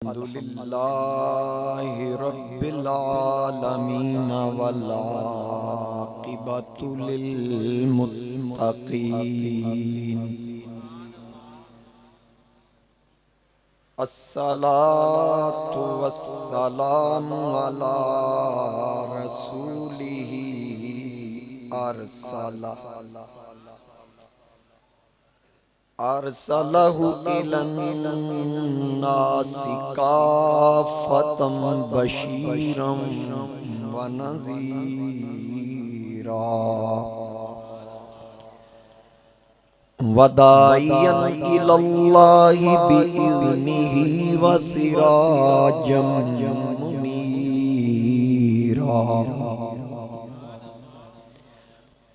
अल्हम्दुलिल्लाहि रब्बिल आलमीन वल आक़िबतु लिल मुत्तक़ीन। अस्सलातु वस्सलामु अला रसूलिही अरसला अरसलहु इलन्नासि काफ़तम बशीरम व नज़ीरा वदाइयन इलल्लाहि बिइज़्निही व सिराजम मुनीरा।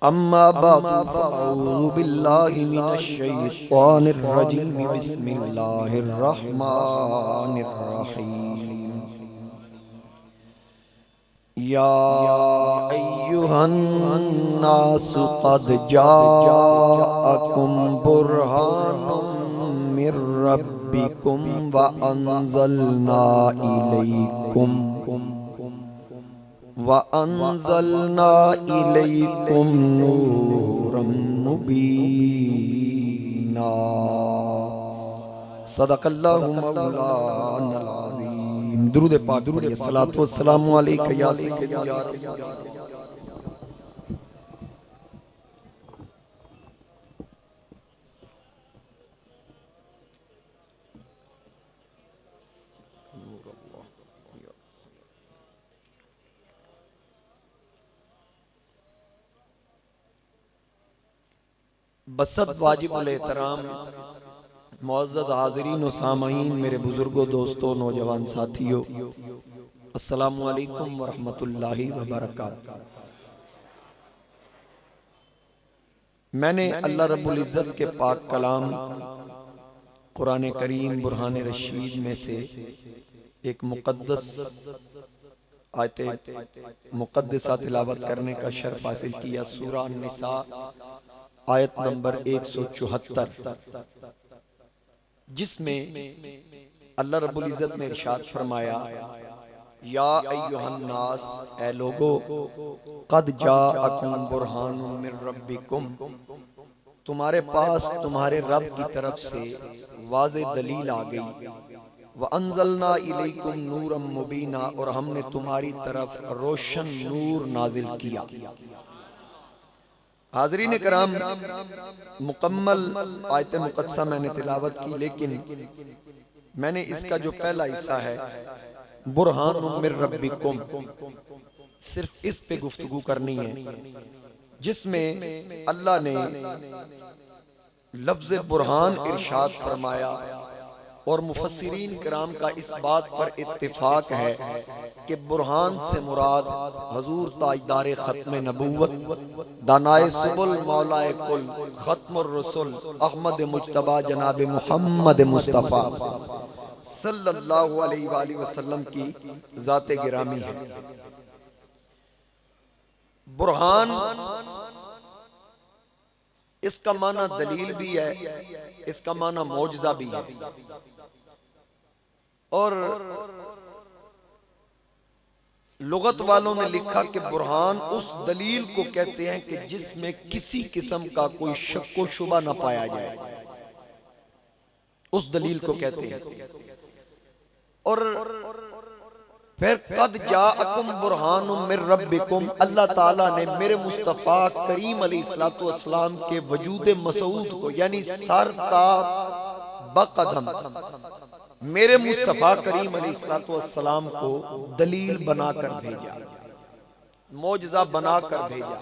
अम्मा बअद फ़अऊज़ु बिल्लाहि मिनश शैतानिर रजीम। बिस्मिल्लाहिर रहमानिर रहीम। या अय्युहन नासु क़द जाअकुम बुरहानुम मिर रब्बिकुम व अंज़लना इलैकुम नूरम मुबीना। सदक़ल्लाहु मौलानल अज़ीम। दुरूद पाक पढ़िए। सलातो वस्सलामु अलैका या सय्यदी या रसूल। बसत वाजिबुल एहतराम मुअज़्ज़ज़ हाज़िरीन व सामईन, मेरे बुजुर्गों, दोस्तों, नौजवान साथियों, अस्सलामु अलैकुम व रहमतुल्लाहि व बरकातहू। मैंने अल्लाह रब्बुल इज़्ज़त के पाक कलाम कुरान करीम बुरहान रशीद में से एक मुक़द्दस आयते मुक़द्दसा तिलावत करने का शर्फ हासिल किया। सूरा निसा आयत नंबर 174, जिसमें अल्लाह रब्बुल इज़्ज़त ने इरशाद फरमाया, या अय्युहन नास, ए लोगो, क़द जाअकुम बुरहानुम मिर रब्बिकुम, तुम्हारे पास तुम्हारे रब की तरफ से वाज़े दलील आ गई। व अंज़लना इलैकुम नूरम मुबीना, और हमने तुम्हारी तरफ रोशन नूर नाजिल किया। हाज़रीन कराम, मुकम्मल आयत मुक़द्दसा मैंने तिलावत की, लेकिन मैंने इसका जो पहला हिस्सा है बुरहानुम मिर रब्बिकुम, सिर्फ इस पे गुफ्तगू करनी है, जिसमें अल्लाह ने लफ्ज़ बुरहान इरशाद फरमाया। और मुफस्सिरीन किराम का इस बात पर इत्तिफाक है कि बुरहान से मुराद हजूर ताजदार खत्म नबूवत, दानाए सुबुल मौलाए कुल, खत्मुर रसूल अहमद मुज्तबा जनाब मुहम्मद मुस्तफ़ा सल्लल्लाहु अलैहि वसल्लम की ज़ाते गिरामी है। बुरहान इसका माना दलील भी है, इसका माना मौजज़ा भी है। और लुगत वालों ने लिखा कि बुरहान उस दलील को कहते हैं कि जिसमें किसी किस्म का कोई शक व शुबा न पाया जाए, उस दलील को कहते हैं। और फिर कद जाअकुम बुरहानुम मिर रब्बिकुम, अल्लाह ताला ने मेरे मुस्तफ़ा करीम अलैहिस्सलातु वस्सलाम के वजूद मसऊद को, यानी सरता बकदम मेरे मुस्तफ़ा करीम अलैहिस्सलातु वस्सलाम को दलील बनाकर भेजा, मौजज़ा बनाकर भेजा।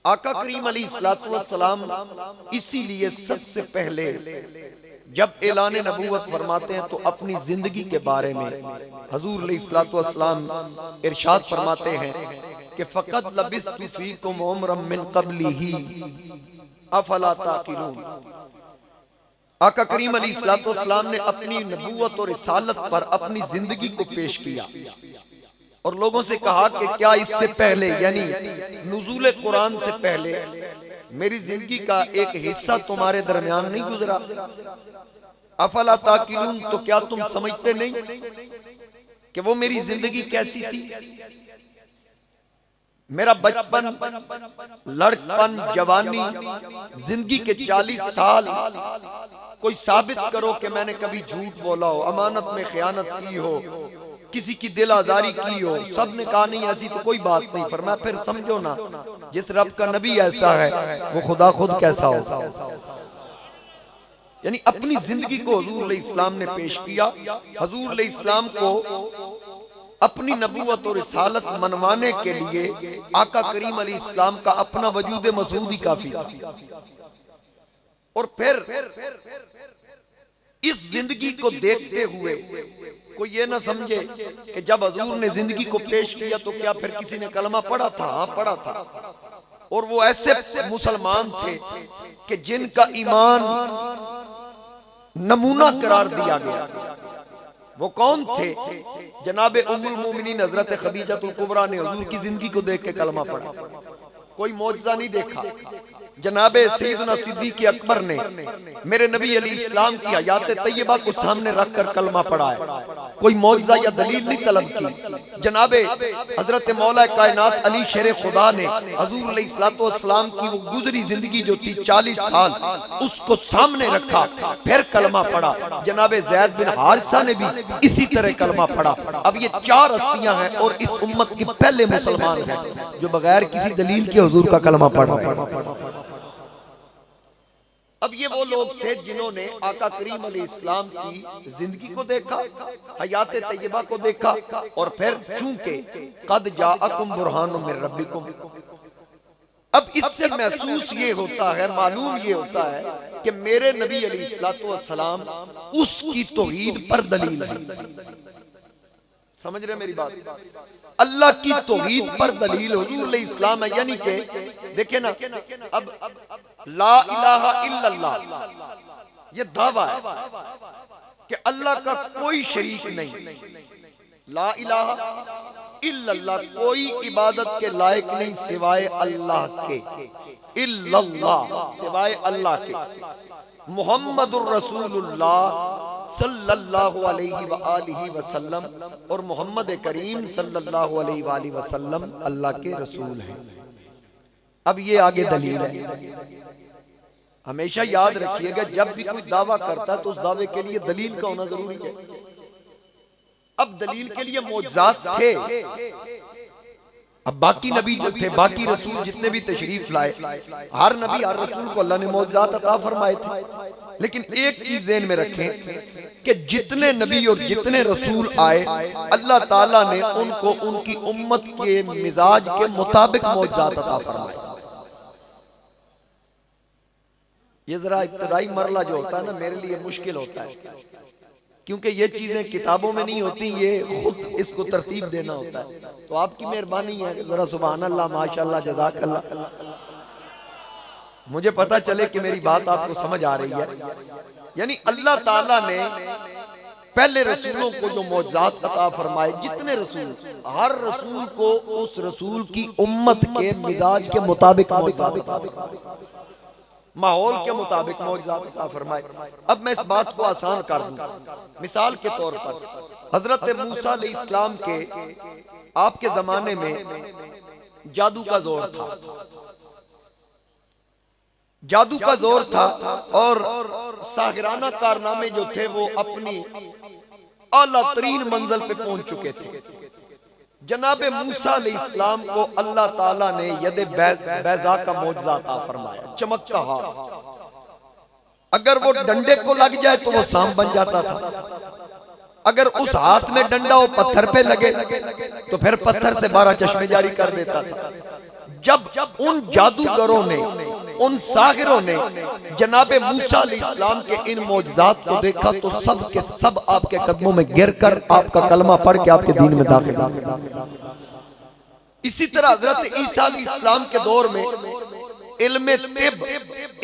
आका करीम अलैहिस्सलातु वस्सलाम इसीलिए सबसे पहले जब ऐलान नबूवत फरमाते हैं तो अपनी जिंदगी के बारे में हजूर अलैहिस्सलातु वस्सलाम इरशाद फरमाते हैं कि फ़क़द लबिस्तु फ़ीकुम उम्रम मिन क़ब्लिही अफ़ला ताक़िलून। आका करीम अलैहिस्सलातु वस्सलाम ने अपनी नबूवत और रिसालत पर अपनी जिंदगी को पेश किया और लोगों से कहा कि क्या इससे पहले, यानी नुज़ूल कुरान से पहले, मेरी जिंदगी का एक हिस्सा तुम्हारे दरमियान नहीं गुजरा। अफला ताकिलून, तो क्या तुम समझते नहीं कि वो मेरी जिंदगी कैसी थी? मेरा बचपन, लड़कपन, जवानी, जिंदगी के 40 साल, कोई साबित करो कि मैंने कभी झूठ बोला हो, अमानत में खयानत की हो, किसी की दिल आजारी की हो। सब ने कहा नहीं ऐसी तो कोई बात नहीं। फरमाया फिर समझो ना, जिस रब का नबी ऐसा है वो खुदा खुद कैसा हो। यानी अपनी जिंदगी को हुजूर अलैहिस्सलाम ने पेश किया। हुजूर अलैहिस्सलाम को अपनी नबूवत और रिसालत मनवाने के लिए आका करीम अलैहिस्सलाम का अपना वजूद मसूद ही काफी था। और फिर इस जिंदगी को देखते हुए कोई ये ना समझे कि जब हुजूर ने जिंदगी को पेश किया तो क्या फिर किसी ने कलमा पढ़ा था? हाँ पढ़ा था। और वो ऐसे मुसलमान थे कि जिनका ईमान नमूना करार दिया गया। वो कौन थे? जनाबे उम्मुल मोमिनीन हजरत खदीजतुल कुबरा ने हुजूर की जिंदगी को देख के कलमा पढ़ा। कोई मौजज़ा नहीं देखा। जनाबे सैयदना सिद्दीक़ अकबर ने मेरे नबी अलैहिस्सलाम की हयात तैयबा को सामने रखकर कलमा पढ़ा है। कोई मौजज़ा या दलील नहीं तलब की। जनाबे हजरत मौला कायनात अली शेर खुदा ने हुजूर अलैहिस्सलातु वस्सलाम की वो गुजरी जिंदगी जो थी 40 साल, उसको सामने रखा, फिर कलमा पढ़ा। जनाबे ज़ैद बिन हारिसा ने भी इसी तरह कलमा पढ़ा। अब ये 4 हस्तियां हैं और इस उम्मत के पहले मुसलमान हैं जो बगैर किसी दलील के हुजूर का कलमा पढ़ा। अब ये वो लोग थे जिन्होंने आका करीम अलैहिस्सलाम की जिंदगी को देखा, हयात तैयबा को देखा, और फिर चूंकि कद जाअकुम बुरहानुम मिन रब्बिकुम, अब इससे महसूस ये होता है, मालूम ये होता है कि मेरे नबी अलैहिस्सलातु वस्सलाम उसकी तौहीद पर दलील है। समझ रहे मेरी बात? अल्लाह की तौहीद पर दलील हुजूर अलैहिस्सलाम है। यानी कि देखे ना, अब ला इलाहा इल्लल्लाह ये दावा है कि अल्लाह का कोई शरीक नहीं। ला इलाहा इल्लल्लाह, कोई इबादत के लायक नहीं सिवाय अल्लाह के, इल्लल्लाह सिवाय अल्लाह के। मुहम्मदुर रसूलुल्लाह सल्लल्लाहु अलैहि व आलिहि वसल्लम और मोहम्मद करीम सल्लल्लाहु अलैहि व आलिहि वसल्लम अल्लाह के रसूल हैं। अब ये आगे दलील है। हमेशा याद रखिएगा, जब भी कोई दावा करता है तो उस दावे के लिए दलील का होना जरूरी है। अब दलील के लिए मौजज़ात थे। अब बाकी नबी जो थे, बाकी रसूल जितने भी तशरीफ लाए, हर नबी हर रसूल को अल्लाह ने मौजज़ात अता फरमाए थे। लेकिन एक चीज ज़हन में रखें कि जितने नबी और जितने रसूल आए, अल्लाह ताला ने उनको उनकी उम्मत के मिजाज के मुताबिक मौजज़ात अता फरमाए। ये जरा इब्तदाई मरला जो होता है ना, मेरे लिए मुश्किल होता है, क्योंकि ये चीजें किताबों में नहीं होती, ये खुद इसको तरतीब देना होता है। तो आपकी मेहरबानी है, जरा सुभान अल्लाह, माशाअल्लाह, जज़ाकल्लाह, मुझे पता चले कि मेरी बात आपको समझ आ रही है। यानी अल्लाह ताला ने पहले रसूलों को जो मौजज़ात अता फरमाए, जितने रसूल, हर रसूल को उस रसूल की उम्मत के मिजाज के मुताबिक मौजज़ात, माहौल के मुताबिक मौजज़ात अता फरमाए। अब मैं इस बात को आसान कर दूं। मिसाल के तौर पर हजरत मूसा अलैहिस्सलाम के आपके जमाने में जादू का जोर था, जादू का जोर था, और साहिराना कारनामे जो थे वो अपनी आला तरीन मंजिल पे पहुंच चुके थे। जनाबे मूसा अलैहिस्सलाम को अल्लाह ताला ने यदे बैजा का मौजज़ा अता फरमाया, चमकता हाथ। अगर वो डंडे को लग जाए तो वो सांप बन जाता था। अगर उस हाथ में डंडा वो पत्थर पे लगे तो फिर पत्थर से 12 चश्मे जारी कर देता था। जब उन जादूगरों ने, उन साहिरों ने जनाबे मूसा अलैहिस्सलाम के इन मौजज़ात को देखा तो सब के सब आपके कदमों में गिरकर आपका कलमा पढ़ के आपके दीन में दाखिल हो। इसी तरह हजरत ईसा अलैहिस्सलाम के दौर में इल्मे तिब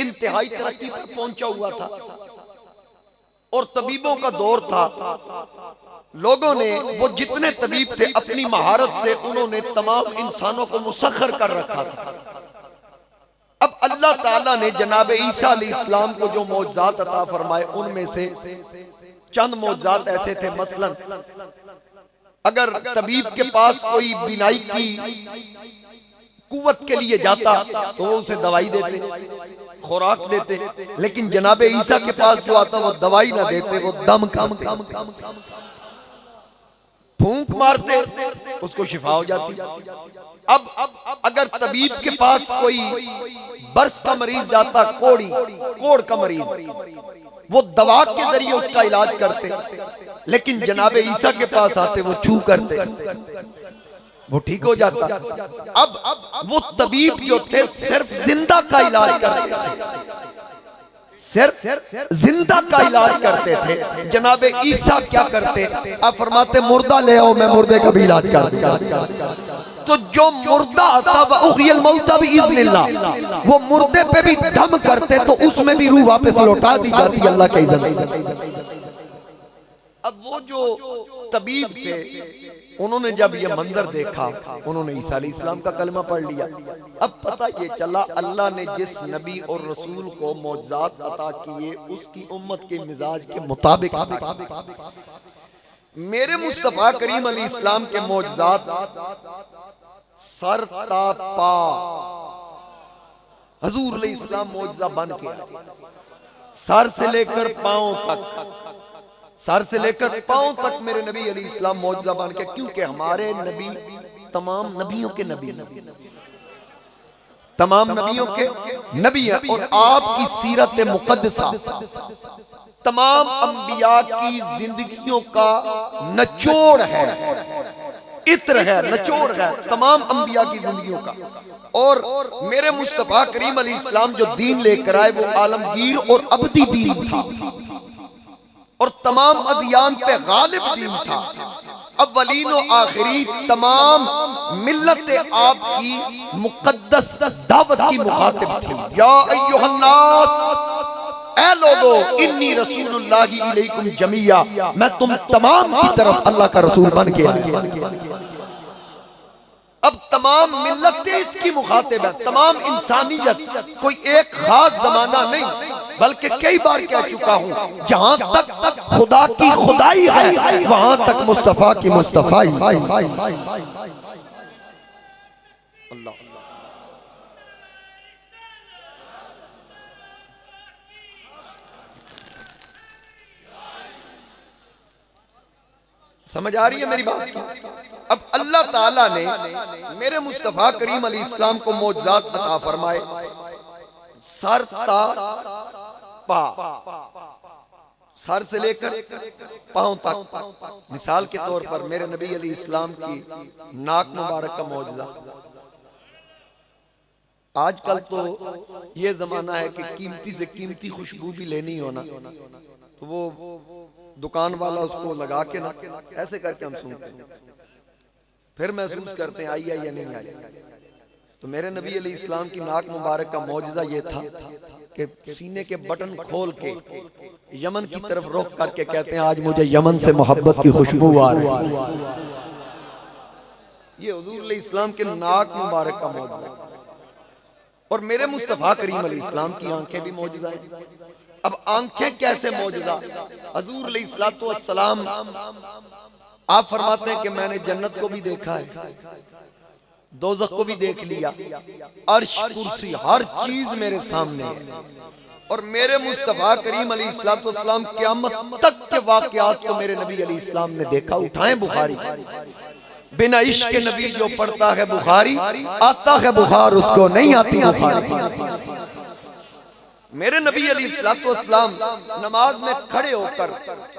इंतहाई तरक्की पर पहुंचा हुआ था और तबीबों का दौर था। लोगों ने, वो जितने तबीब थे, अपनी महारत से उन्होंने तमाम इंसानों को मुसख्खर कर रखा था। अब अल्लाह ताला ने जनाब ईसा अलैहिस्सलाम को जो मौजज़ात अता फरमाए, उनमें से चंद मौजज़ात ऐसे थे। मसलन अगर तबीब के पास कोई बीनाई की कुव्वत के लिए जाता तो वो उसे दवाई देते, खुराक देते, लेकिन जनाब ईसा के पास जो आता वो दवाई ना देते, वो दम काम फूंक मारते, उसको शिफा हो जाती। अब अगर तबीब के पास कोई बर्स का मरीज जाता, कोड़ का मरीज, वो दवा के जरिए उसका इलाज करते, लेकिन जनाब ईसा के पास आते वो छू करते, वो ठीक हो जाता। अब वो तबीब जो थे सिर्फ जिंदा का इलाज करते थे, सिर्फ जिंदा का इलाज करते थे। जनाब ईसा क्या करते? आप फरमाते मुर्दा ले आओ, मैं मुर्दे का भी इलाज कर दूंगा। तो जो मुर्दा आता वह मौता भी इज़्निल्लाह, वो मुर्दे पे भी दम करते तो उसमें भी रूह वापस लौटा दी जाती अल्लाह के इज़्न। अब वो जो तबीब थे, उन्होंने जब ये मंजर देखा, उन्होंने ईसा अलैहिस्सलाम का कलमा पढ़ लिया। अब पता ये चला अल्लाह ने जिस नबी और रसूल को मौजज़ात अता किए उसकी उम्मत के मिजाज के मुताबिक मेरे मुस्तफा करीम अलैहिस्सलाम के मौजज़ात सर ता पा हजूर अलैहिस्सलाम मौजज़ा बन के सर से लेकर पांव तक, सर से लेकर पांव तक मेरे नबी अलैहिस्सलाम मौजज़ा बन के, क्योंकि हमारे नबी तमाम नबियों के नबी, तमाम नबियों के नबी हैं। और आपकी सीरत मुक़द्दसा तमाम अंबिया की जिंदगियों का निचोड़ है, इत्र है, निचोड़ है तमाम अंबिया की जिंदगियों का। और मेरे मुस्तफा करीम अलैहिस्सलाम जो दीन लेकर आए वो आलमगीर और अबदी दीन था, और तमाम अदियान पे गालिब दीन था। अव्वलीन और आखिरी तमाम मिल्लत आपकी मुक़द्दस दावत की मुखातिब थी। या अय्युहन्नास, ऐ लोगो, इन्नी रसूलुल्लाहि इलैकुम जमीया, मैं तुम तमाम की तरफ अल्लाह का रसूल बन के आया। अब तमाम मिल्लतें इसकी मुखातिब है, तमाम इंसानियत, कोई एक खास जमाना नहीं, बल्कि कई बार कह चुका हूं, जहां तक खुदा की खुदाई है वहां तक मुस्तफा की मुस्तफाई। अल्लाह समझ आ रही है मेरी बात? अब अल्लाह ताला ने मेरे मुस्तफा करीम अलैहिस्सलाम को मौजज़ात अता फरमाए, सर ता पा, सर से लेकर पांव तक। मिसाल के तौर पर मेरे नबी अलैहिस्सलाम की नाक मुबारक का मौजज़ा। आजकल तो ये जमाना है कि कीमती से कीमती खुशबू भी लेनी हो ना, तो वो दुकान वाला उसको लगा के ना ऐसे करके हम सुनते हैं, फिर महसूस करते हैं आई या नहीं आई। तो मेरे नबी अलैहिस्सलाम की नाक मुबारक का मौजज़ा ये था कि सीने के बटन खोल के यमन की तरफ रुख करके कहते हैं आज मुझे यमन से मोहब्बत की खुशबू आ रही है। ये हुजूर अलैहिस्सलाम के नाक मुबारक का मौजज़ा। और मेरे मुस्तफा करीम अलैहिस्सलाम की आंखें भी मौजज़ा है। अब आंखें कैसे मौजज़ा? हुजूर अलैहिस्सलातु वस्सलाम आप फरमाते हैं कि मैंने जन्नत को भी देखा है, दोज़ख को भी देख लिया, अर्श कुर्सी हर चीज मेरे सामने है। और मेरे मुस्तफा करीम अलैहिस्सलातु वस्सलाम क़यामत तक के वाक़यात को मेरे नबी अलैहिस्सलाम ने देखा। उठाएं बुखारी, बिना इश्क के नबी जो पढ़ता है बुखारी, आता है बुखार उसको नहीं आती बुखारी। मेरे नबी अलैहिस्सलातु वस्सलाम नमाज में खड़े होकर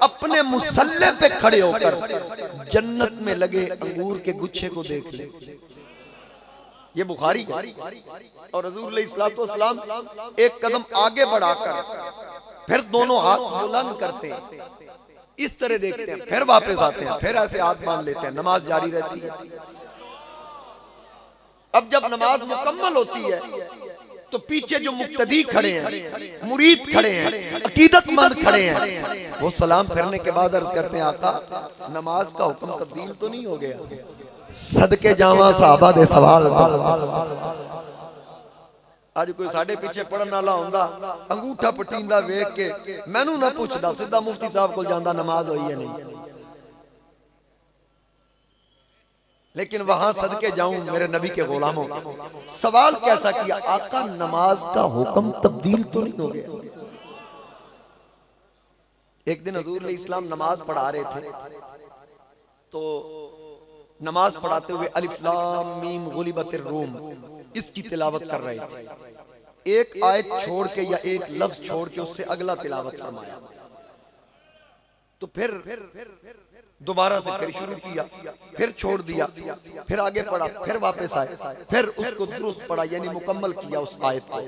अपने मुसल्ले पे खड़े होकर जन्नत में लगे अंगूर के गुच्छे को देख ले, ये बुखारी है। और हुजूर अलैहिस्सलातु वस्सलाम एक कदम आगे बढ़ाकर फिर दोनों हाथ बुलंद करते हैं, इस तरह देखते हैं, फिर वापस आते हैं, फिर ऐसे हाथ बांध लेते हैं, नमाज जारी रहती है। अब जब नमाज मुकम्मल होती है तो पीछे जो मुक्तदी खड़े हैं, मुरीद खड़े हैं, अकीदतमंद खड़े हैं, वो सलाम फिरने के बाद अर्ज करते हैं आका नमाज का हुक्म तब्दील तो नहीं हो गया? सदके जावा साहबा दे सवाल। अज कोई साडे पीछे पढ़न वाला हुंदा अंगूठा पटींदा वेख के मैनू ना पुछदा, सीधा मुफ्ती साहब कोल जांदा नमाज होई है नहीं। लेकिन वहां सदके जाऊं मेरे नबी के गुलामों का सवाल कैसा किया, आका नमाज का हुक्म तब्दील तो नहीं हो गया? एक दिन हुजूर इस्लाम नमाज पढ़ा रहे थे, तो नमाज पढ़ाते हुए अलिफ लाम मीम गुलिबतिर रूम इसकी तिलावत कर रहे थे। एक आयत छोड़ के या एक लफ्ज छोड़ के उससे अगला तिलावत फरमाया, तो फिर दोबारा से फिर शुरू किया, फिर छोड़ दिया, फिर आगे पढ़ा, फिर वापस आए, फिर उसको दुरुस्त पढ़ा यानी मुकम्मल किया उस आयत को।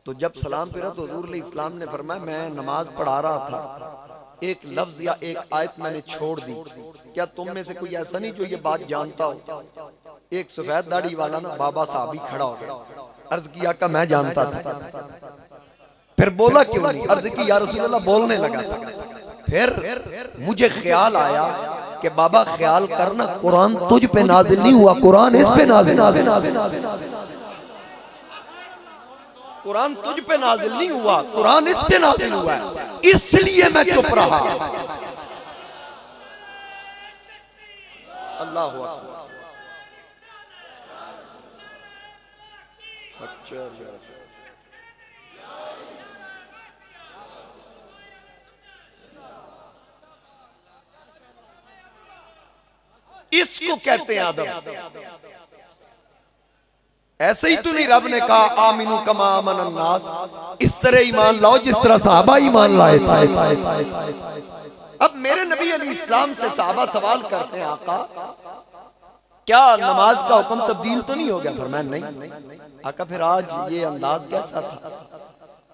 तो जब सलाम फिरा तो हुजूर इस्लाम ने फरमाया मैं नमाज पढ़ा रहा था, एक लफ्ज या एक आयत मैंने छोड़ दी, क्या तुम में से कोई ऐसा नहीं जो ये बात जानता हो? एक सफेद दाढ़ी वाला ना बाबा साहब ही खड़ा हो गया, अर्ज किया का मैं जानता था। फिर बोला क्यों नहीं? अर्ज की या रसूल अल्लाह, बोलने लगा था। फिर मुझे ख्याल आया कि बाबा ख्याल करना कुरान तुझ पे नाजिल नहीं हुआ, कुरान इस पे नाजिल, कुरान तुझ पे नाजिल नहीं हुआ, कुरान इस पे नाजिल हुआ है, इसलिए मैं चुप रहा। अल्लाह हू अकबर। अच्छा इसको कहते हैं आदम। ऐसे ही तो नहीं रब ने कहा आमिनु कमा आमन अन्नास, इस तरह ईमान लाओ जिस तरह सहाबा ईमान लाए थे। अब मेरे नबी अलैहिस्सलाम से सहाबा सवाल करते हैं आका क्या नमाज का हुक्म तब्दील तो नहीं हो गया? फरमाया नहीं। आका फिर आज ये अंदाज कैसा था?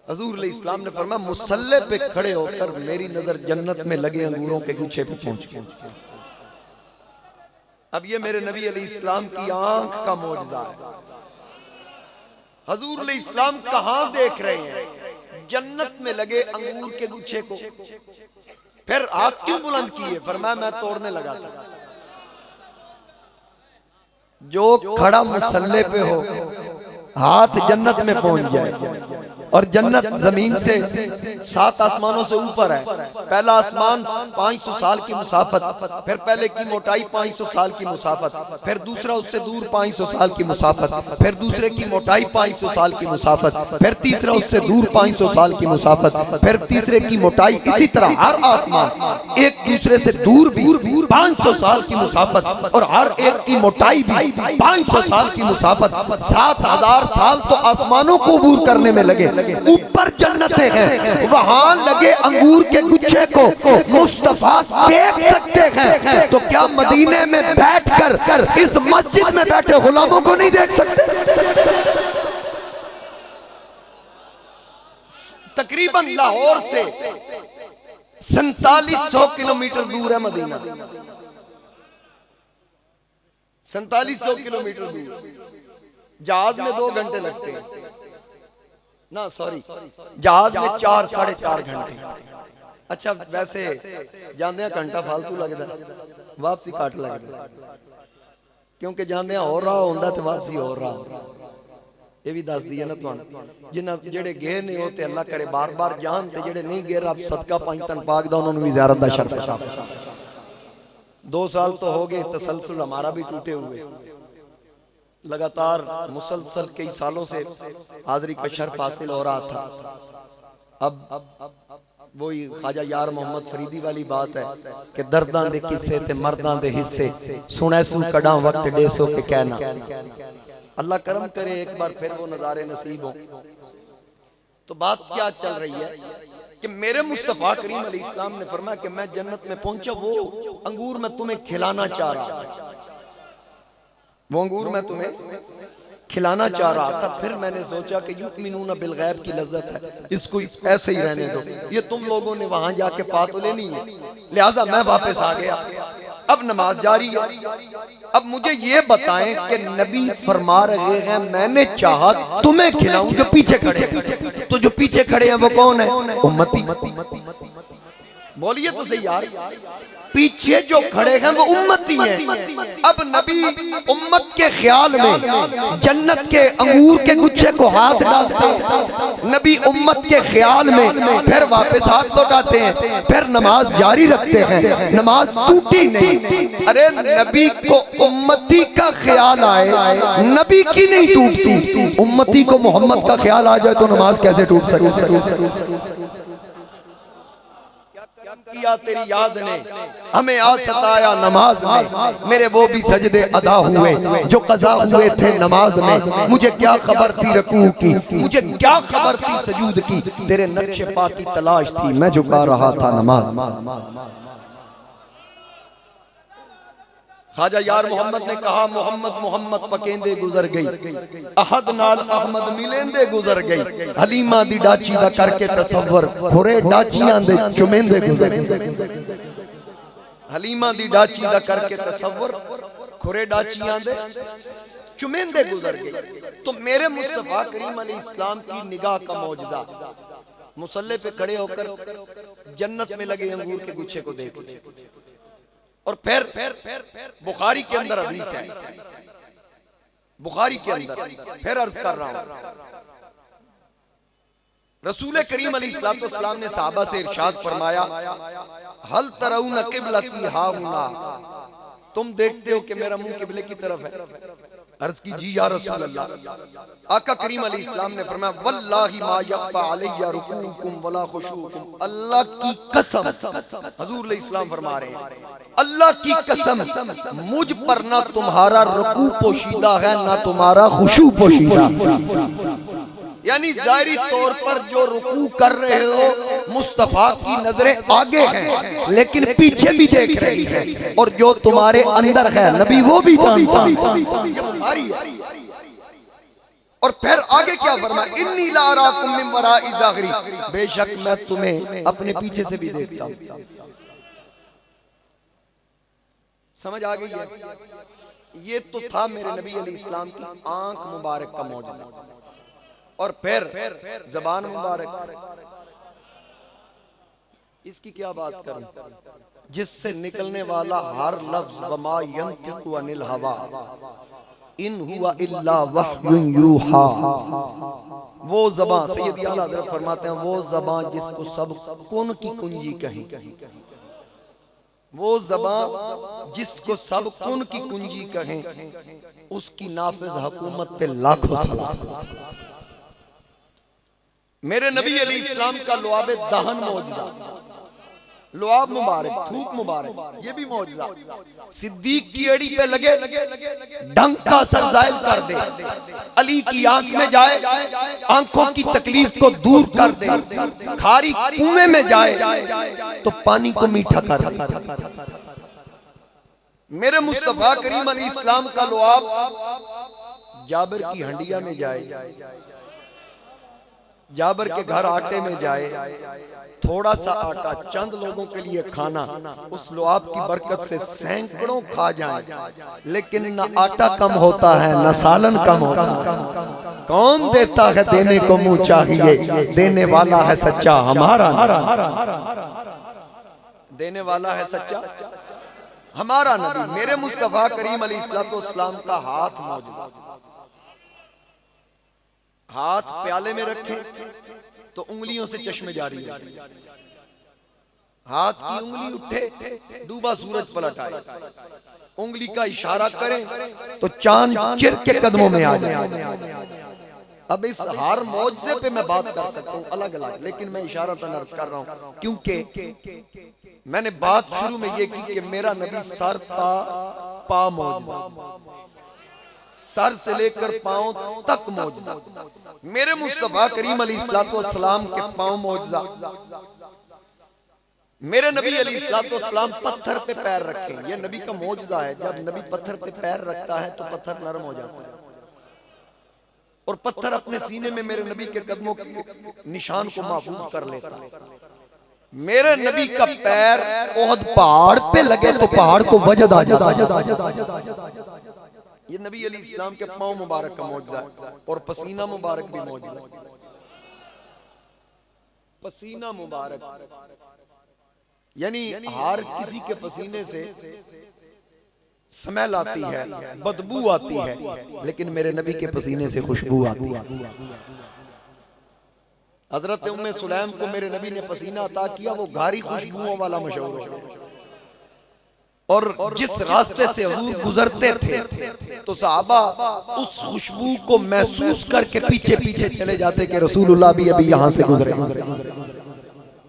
हुजूर अलैहिस्सलाम ने फरमाया मुसल्ले पे खड़े होकर मेरी नजर जन्नत में लगे अंगूरों के गुच्छे पे पहुंच गई। अब ये मेरे नबी अलैहिस्सलाम की आंख का मौजज़ा है। हुजूर अलैहिस्सलाम कहां देख रहे हैं? जन्नत में लगे अंगूर के गुच्छे को। फिर हाथ क्यों बुलंद किए? फरमाया मैं तोड़ने लगा था। जो खड़ा मुसल्ले पे हो हाथ जन्नत में पहुंच जाए, और जन्नत जमीन से 7 आसमानों से ऊपर है। पहला आसमान 500 साल की मुसाफत, फिर पहले की मोटाई 500 साल की मुसाफत, फिर दूसरा उससे दूर 500 साल की मुसाफत, फिर दूसरे की मोटाई 500 साल की मुसाफत, फिर तीसरा उससे दूर 500 साल की मुसाफत, फिर तीसरे की मोटाई, इसी तरह हर आसमान एक दूसरे से दूर भी 500 साल की मुसाफत, और हर एक की मोटाई भी 500 साल की मुसाफत। 7000 साल तो आसमानों को अबूर करने में लगे। ऊपर जन्नतें हैं, वहां लगे अंगूर के गुच्छे को मुस्तफा देख सकते हैं, तो क्या मदीने में बैठकर इस मस्जिद में बैठे गुलामों को नहीं देख सकते? तकरीबन लाहौर से 4700 किलोमीटर दूर है मदीना, 4700 किलोमीटर दूर। जहाज में 2 घंटे लगते हैं ना, सॉरी जहाज में 4 साढ़े 4 घंटे। अच्छा वैसे जाने घंटा फालतू लगता, वापसी घट लगता, क्योंकि जाने हो रहा होंदा ते वापसी हो रहा। ये भी दस दी है ना तुहानू, जिन्हां जेड़े गए ने वो ते अल्लाह करे बार बार जान, ते जेड़े नहीं गए रब सदका पांच तन पाक दा उन्होंने भी ज़ियारत दा शर्फ अता फरमाए। 2 साल तो हो गए, तसलसल हमारा भी टूटे हुए, लगातार मुसलसल कई सालों से हाजिरी का शर्फ हासिल हो रहा था। अब वही ख्वाजा यार मोहम्मद फरीदी वाली बात है कि दर्दां दे किस्से ते मर्दां दे हिस्से सुने सू कड़ा वक्त डेसो के कहना। अल्लाह करम करे एक बार फिर वो नजारे नसीब हो। तो बात क्या चल रही है कि मेरे मुस्तफा करीम अलैहिस्सलाम ने फरमाया कि मैं जन्नत में पहुंचा, वो अंगूर मैं तुम्हें खिलाना चाह रहा था, वो अंगूर मैं तुम्हें खिलाना चाह रहा था। फिर मैंने सोचा कि युमिनूना बिल गैब की लज्जत है, इसको ऐसे ही रहने दो, ये तुम लोगों ने वहां जाके पा तो लेनी है, लिहाजा मैं वापस आ गया। अब नमाज जारी है। अब मुझे ये बताएं कि नबी फरमा रहे हैं मैंने चाहा तुम्हें खिलाऊं, जो पीछे खड़े हैं, तो जो पीछे खड़े हैं वो कौन है? उम्मती। बोलिए तो सही यार, पीछे जो खड़े हैं वो उम्मती हैं। अब नबी उम्मत के ख्याल में जन्नत के अंगूर के गुच्छे को हाथ डालते हैं, नबी उम्मत के ख्याल में फिर वापस हाथ लौटाते हैं, फिर नमाज जारी रखते हैं, नमाज टूटी नहीं। अरे नबी को उम्मती का ख्याल आए, नबी की नहीं टूटती। उम्मती को मोहम्मद का ख्याल आ जाए तो नमाज कैसे टूट सके। किया तेरी याद ने हमें आ सताया नमाज में, मेरे वो भी सजदे अदा हुए जो कज़ा हुए थे नमाज में। मुझे क्या खबर थी रकूअ की, मुझे क्या खबर थी सजूद की, तेरे नक्शे पा की तलाश थी, मैं झुका रहा था नमाज। ख्वाजा यार मोहम्मद ने कहा, मोहम्मद मोहम्मद पकेंदे गुजर गई, अहद नाल अहमद मिलेंदे गुजर गई, हलीमा दी डाची दा करके तसव्वुर, खुरे डाचियां दे चुमेंदे गुजर गई। हलीमा दी डाची दा करके तसव्वुर, खुरे डाचियां दे चुमेंदे गुजर गई। तो मेरे मुस्तफा करीम अलैहिस्सलाम की निगाह का मौजज़ा, मुसल्ले पे खड़े होकर जन्नत में लगे अंगूर के गुच्छे को देख। और फिर बुखारी के अंदर हदीस है, बुखारी के अंदर फिर अर्ज कर रहा हूं, रसूल करीम अलैहिस्सलाम ने सहाबा से इरशाद फरमाया, हल तरौना क़िबलती हाहुना, तुम देखते हो कि मेरा मुंह किबले की तरफ है। अर्ज की जी या रसूल अल्लाह। आका करीम अलैहिस्सलाम ने फरमाया, वल्लाहि मा यख्फा अलैया रुकूकुम वला खुशूकुम, अल्लाह की कसम, हुजूर अलैहिस्सलाम फरमा रहे हैं, अल्लाह की कसम मुझ पर ना तुम्हारा रुकू पोशीदा है ना तुम्हारा खुशू पोशीदा। यानी जाहिरी तौर पर जो रुकू कर रहे हो मुस्तफा की नजरें आगे हैं लेकिन पीछे भी देख रही है, और जो तुम्हारे अंदर है नबी वो भी जानता है। और फिर आगे क्या फरमाया, इन्नी ला अराकुम मिन वराई ज़ाहरी, बेशक मैं तुम्हें अपने पीछे से भी देखता हूं। समझ आ गई है? ये तो था मेरे नबी अलैहिस्सलाम की आंख मुबारक का मौजज़ा। और फिर ज़बान मुबारक, इसकी क्या बात करूं, जिससे निकलने वाला हर लफ्ज़ वमा यंतिकु अनिल हवा इन हुआ इल्ला वह्युन यूहा, वो ज़बान, सैयदी आला हज़रत फरमाते हैं, वो ज़बान जिसको सब कुन की कुंजी कहीं, वो ज़बान जिसको सब कुन की कुंजी कहें, उसकी नाफिज हुकूमत पे लाखों सलाम। मेरे नबी अलैहिस्सलाम का लुआब दहन मौजज़ा, लुआब मुबारक, थूक मुबारक, ये भी मौजज़ा। सिद्दीक की एड़ी पे लगे डंक का असर ज़ाहिर कर दे, अली की आंख में जाए आंखों की तकलीफ को दूर कर दे, खारी कुएं में जाए तो पानी को मीठा कर दे। मेरे मुस्तफा करीम अलैहिस्सलाम का लुआब जाबिर की हंडिया में जाए, जाबिर के घर आटे में जाए, थोड़ा सा आटा चंद लोगों के लिए खाना, उस लुआब की बरकत से सैकड़ों खा जाएं, लेकिन न आटा कम होता है न सालन कम होता है। कौन देता है देने को मुंह चाहिए, देने वाला है सच्चा हमारा, देने वाला है सच्चा हमारा नबी। मेरे मुस्तफा करीम अलैहिस्सलाम का हाथ मौजूद, हाथ प्याले में रखे तो उंगलियों से चश्मे जारी है, हाथ की उंगली उठे डूबा सूरज पलट आए, उंगली का इशारा करें तो चांद चिर के कदमों में आ जाए। अब इस हर मौजज़े पे मैं बात कर सकता हूँ अलग अलग, लेकिन मैं इशारा तो अर्ज कर रहा हूँ क्योंकि मैंने बात शुरू में ये की कि मेरा नबी सर पा मौजज़ा, सर से लेकर पांव तक मौजज़ा। मेरे मुस्तफा करीम अलैहिस्सलाम के पांव मौजज़ा। मेरे नबी अलैहिस्सलाम पत्थर पे पैर रखे, ये नबी का मौजज़ा है। जब नबी पत्थर पे पैर रखता है तो पत्थर नरम हो जाता है, और पत्थर अपने सीने में मेरे नबी के कदमों के निशान को महफूज कर लेता है। मेरे नबी का पैर ओहद पहाड़ पे लगे तो पहाड़ को वजद आ जाता। ये नबी अलैहिस्सलाम के पांव मुबारक का मौजज़ा है। और पसीना मुबारक भी मौजूद, पसीना मुबारक यानी हर किसी के पसीने से स्मेल आती है, बदबू आती है, लेकिन मेरे नबी के पसीने से खुशबू आती है। हजरत उम्मे सुलैम को मेरे नबी ने पसीना अता किया, वो गारी खुशबुओं वाला मशहूर हो गया। और जिस रास्ते से हुजूर गुजरते थे तो सहाबा उस खुशबू को महसूस करके पीछे पीछे चले जाते कि रसूलुल्लाह भी अभी यहाँ से गुजरे।